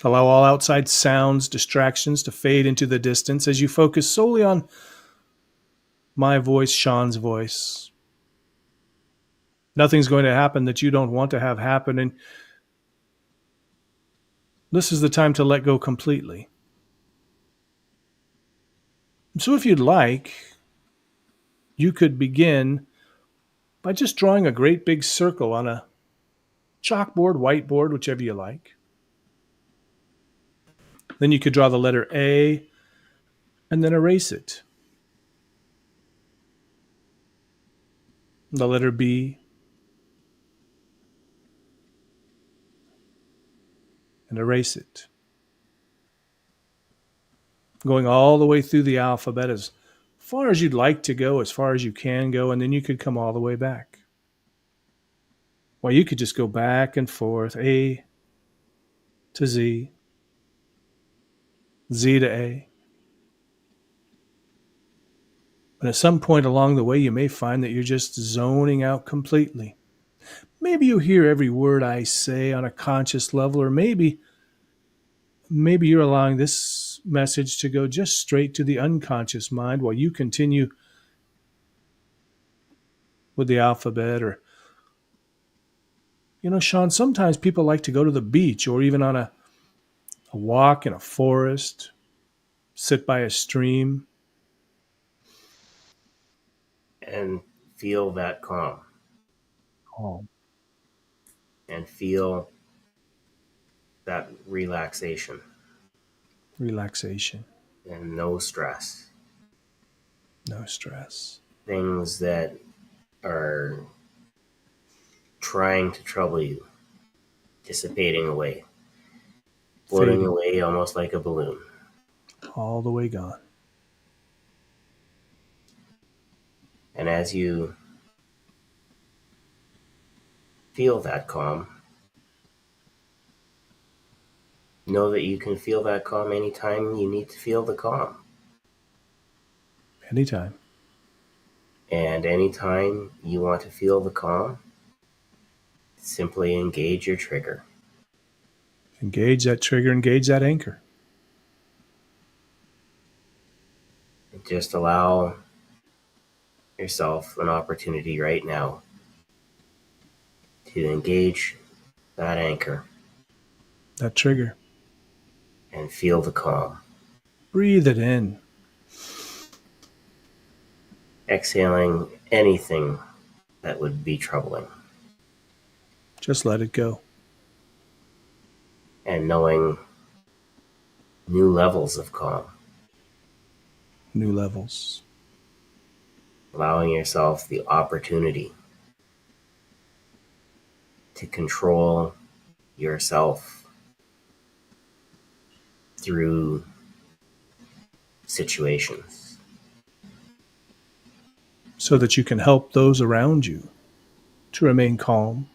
Allow all outside sounds, distractions to fade into the distance as you focus solely on my voice, Shawn's voice. Nothing's going to happen that you don't want to have happen, and this is the time to let go completely. So if you'd like, you could begin by just drawing a great big circle on a chalkboard, whiteboard, whichever you like. Then you could draw the letter A and then erase it. The letter B and erase it. Going all the way through the alphabet as far as you'd like to go, as far as you can go, and then you could come all the way back. Well, you could just go back and forth, A to Z, Z to A. But at some point along the way, you may find that you're just zoning out completely. Maybe you hear every word I say on a conscious level, or maybe you're allowing this message to go just straight to the unconscious mind while you continue with the alphabet. Or, Shawn, sometimes people like to go to the beach or even on a walk in a forest, sit by a stream. And feel that calm. Calm. And feel that relaxation. Relaxation. And no stress. No stress. Things that are trying to trouble you dissipating away. Floating Fading away almost like a balloon. all the way gone. And as you feel that calm, know that you can feel that calm anytime you need to feel the calm. Anytime. And anytime you want to feel the calm, simply engage your trigger. Engage that trigger, engage that anchor. And just allow yourself an opportunity right now to engage that anchor. That trigger. And feel the calm. Breathe it in. Exhaling anything that would be troubling. Just let it go. And knowing new levels of calm. New levels. Allowing yourself the opportunity to control yourself through situations. So that you can help those around you to remain calm.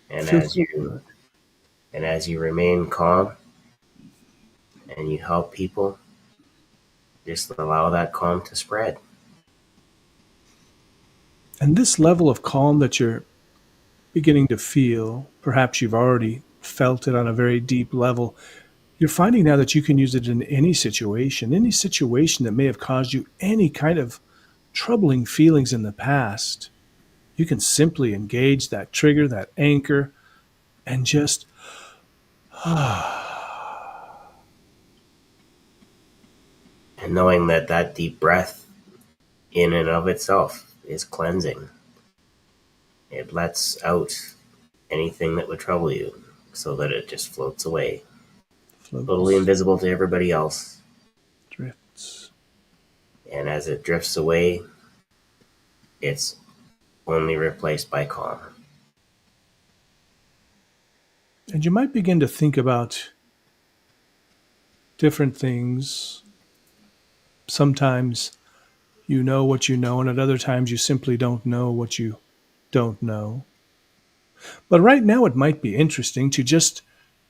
And as you remain calm and you help people, just allow that calm to spread. And this level of calm that you're beginning to feel, perhaps you've already felt it on a very deep level, you're finding now that you can use it in any situation that may have caused you any kind of troubling feelings in the past. You can simply engage that trigger, that anchor, and just And knowing that that deep breath in and of itself is cleansing. It lets out anything that would trouble you so that it just floats away. floats, Totally invisible to everybody else. drifts. And as it drifts away, it's only replaced by calm. And you might begin to think about different things. Sometimes you know what you know, and at other times you simply don't know what you don't know. But right now, it might be interesting to just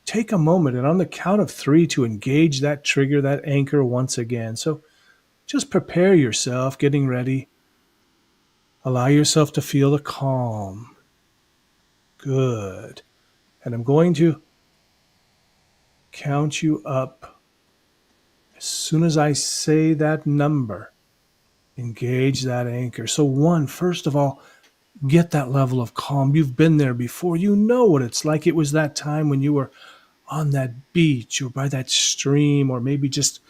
take a moment and on the count of 3 to engage that trigger, that anchor once again. So just prepare yourself, getting ready. Allow yourself to feel the calm. Good. And I'm going to count you up. As soon as I say that number, engage that anchor. So 1, first of all, get that level of calm. You've been there before. You know what it's like. It was that time when you were on that beach or by that stream, or maybe just,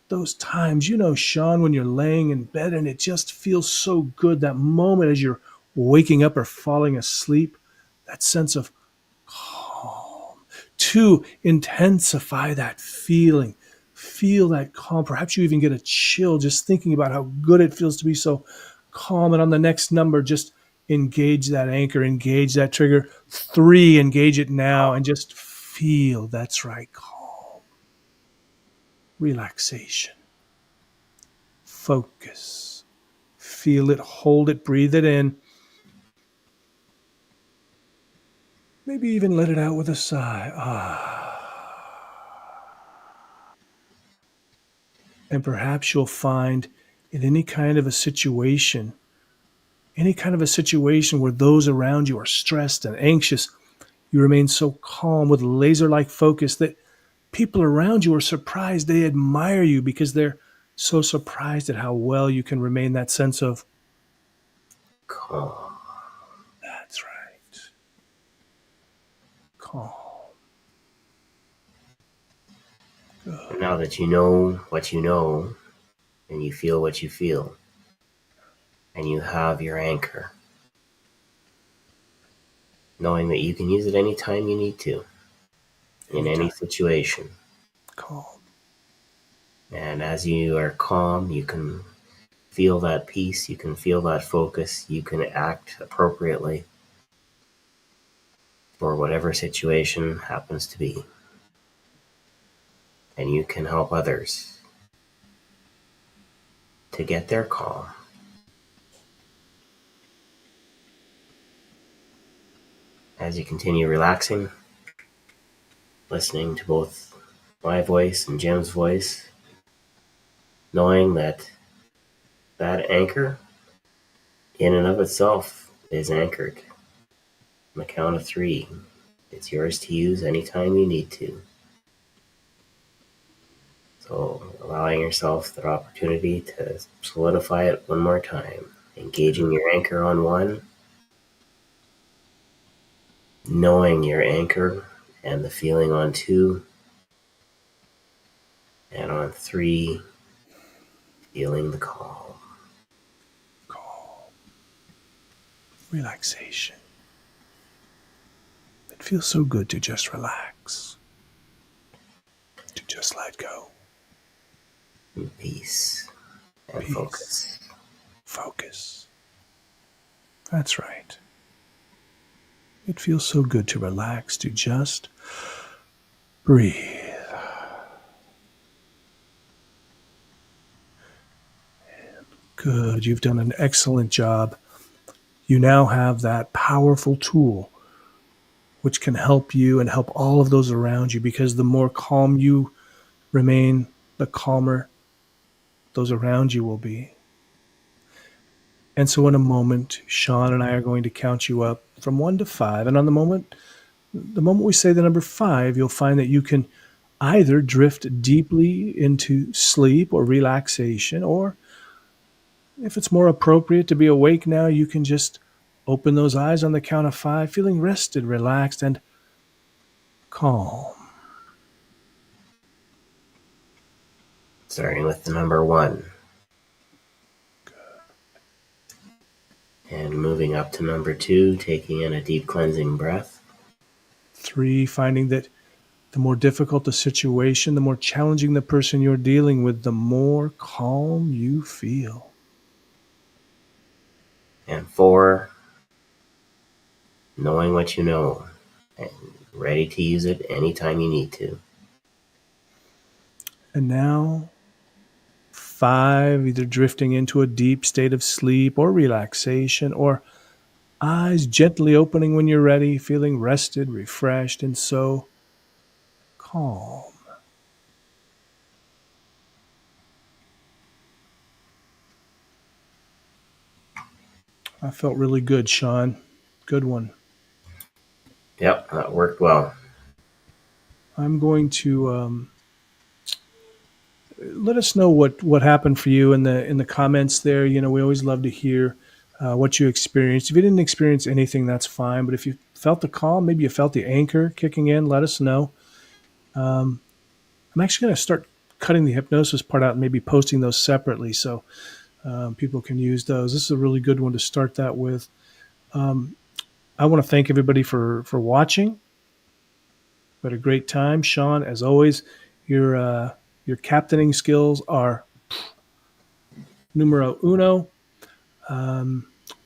those times, Shawn, when you're laying in bed and it just feels so good, that moment as you're waking up or falling asleep, that sense of calm. 2, intensify that feeling. Feel that calm. Perhaps you even get a chill just thinking about how good it feels to be so calm. And on the next number, just engage that anchor, engage that trigger. 3, engage it now and just feel, that's right, calm. Relaxation. Focus. Feel it, hold it, breathe it in. Maybe even let it out with a sigh. And perhaps you'll find in any kind of a situation where those around you are stressed and anxious, you remain so calm with laser-like focus that people around you are surprised. They admire you because they're so surprised at how well you can remain that sense of Calm. that's right. Calm. Good. And now that you know what you know, and you feel what you feel, and you have your anchor, knowing that you can use it anytime you need to, in any situation. Calm. And as you are calm, you can feel that peace, you can feel that focus, you can act appropriately for whatever situation happens to be. And you can help others to get their calm. As you continue relaxing, listening to both my voice and Jim's voice, knowing that that anchor in and of itself is anchored. On the count of 3, it's yours to use anytime you need to. So allowing yourself the opportunity to solidify it one more time. Engaging your anchor on 1, knowing your anchor and the feeling on 2, and on 3, feeling the calm. relaxation. It feels so good to just relax, to just let go. Peace and Peace. focus. Focus. That's right. It feels so good to relax, to just breathe. Good. You've done an excellent job. You now have that powerful tool which can help you and help all of those around you, because the more calm you remain, the calmer those around you will be. And so in a moment, Shawn and I are going to count you up from 1 to 5. And on the moment we say the number 5, you'll find that you can either drift deeply into sleep or relaxation, or if it's more appropriate to be awake now, you can just open those eyes on the count of 5, feeling rested, relaxed, and calm. Starting with the number 1. And moving up to number 2, taking in a deep cleansing breath. 3, finding that the more difficult the situation, the more challenging the person you're dealing with, the more calm you feel. And 4, knowing what you know and ready to use it anytime you need to. And now 5, either drifting into a deep state of sleep or relaxation, or eyes gently opening when you're ready, feeling rested, refreshed, and so calm. I felt really good, Shawn. Good one. Yep, that worked well. I'm going to let us know what happened for you in the comments there. You know, we always love to hear what you experienced. If you didn't experience anything, that's fine. But if you felt the calm, maybe you felt the anchor kicking in, let us know. I'm actually going to start cutting the hypnosis part out and maybe posting those separately so people can use those. This is a really good one to start that with. I want to thank everybody for watching. We had a great time. Shawn, as always, your captaining skills are numero uno.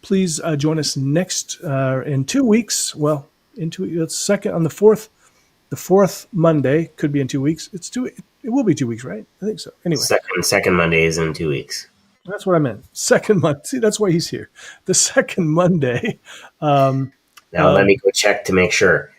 Please join us next in 2 weeks. Well, it's second on the fourth Monday. Could be in 2 weeks. It will be 2 weeks, right? I think so. Anyway, second Monday is in 2 weeks. That's what I meant. Second month. See, that's why he's here. The second Monday. Now let me go check to make sure.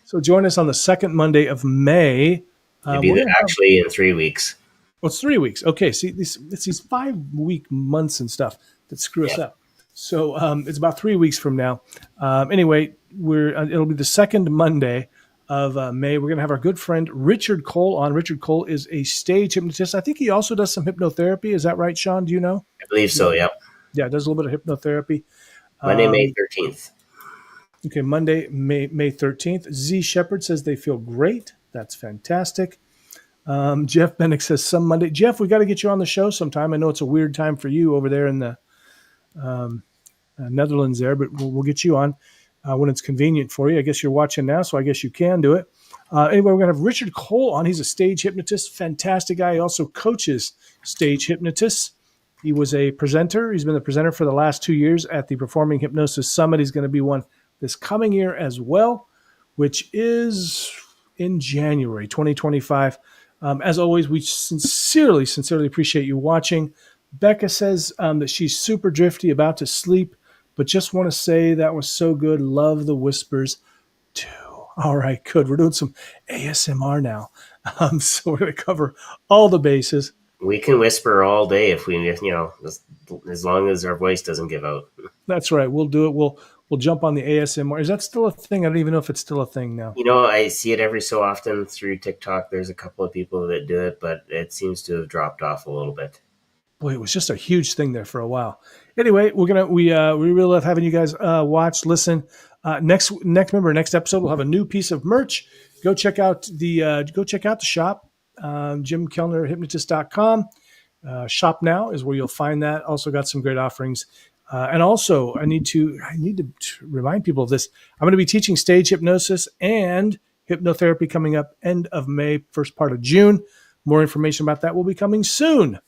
So join us on the second Monday of May. Maybe actually in 3 weeks. Well, it's 3 weeks. Okay, see, it's these 5-week months and stuff that screw us up. So it's about 3 weeks from now. Anyway, it'll be the second Monday of May. We're going to have our good friend Richard Cole on. Richard Cole is a stage hypnotist. I think he also does some hypnotherapy. Is that right, Shawn? Do you know? I believe so, yep. Yeah, does a little bit of hypnotherapy. Monday, May 13th. Okay, Monday, May 13th. Z Shepherd says they feel great. That's fantastic. Jeff Bennick says some Monday. Jeff, we got to get you on the show sometime. I know it's a weird time for you over there in the Netherlands there, but we'll get you on when it's convenient for you. I guess you're watching now, so I guess you can do it. Anyway, we're going to have Richard Cole on. He's a stage hypnotist, fantastic guy. He also coaches stage hypnotists. He was a presenter. He's been the presenter for the last 2 years at the Performing Hypnosis Summit. He's going to be one this coming year as well, which is in January 2025. As always, we sincerely appreciate you watching. Becca says that she's super drifty, about to sleep, but just want to say that was so good. Love the whispers too. All right, good. We're doing some ASMR now. So we're going to cover all the bases. We can whisper all day if we, as long as our voice doesn't give out. That's right. We'll do it. We'll jump on the ASMR. Is that still a thing? I don't even know if it's still a thing now. I see it every so often through TikTok. There's a couple of people that do it, but it seems to have dropped off a little bit. Boy, it was just a huge thing there for a while. Anyway, we really love having you guys watch, listen. Next episode we'll have a new piece of merch. Go check out the shop, JimKellnerHypnotist.com. Shop now is where you'll find that. Also got some great offerings And also, I need to remind people of this. I'm going to be teaching stage hypnosis and hypnotherapy coming up end of May, first part of June. More information about that will be coming soon.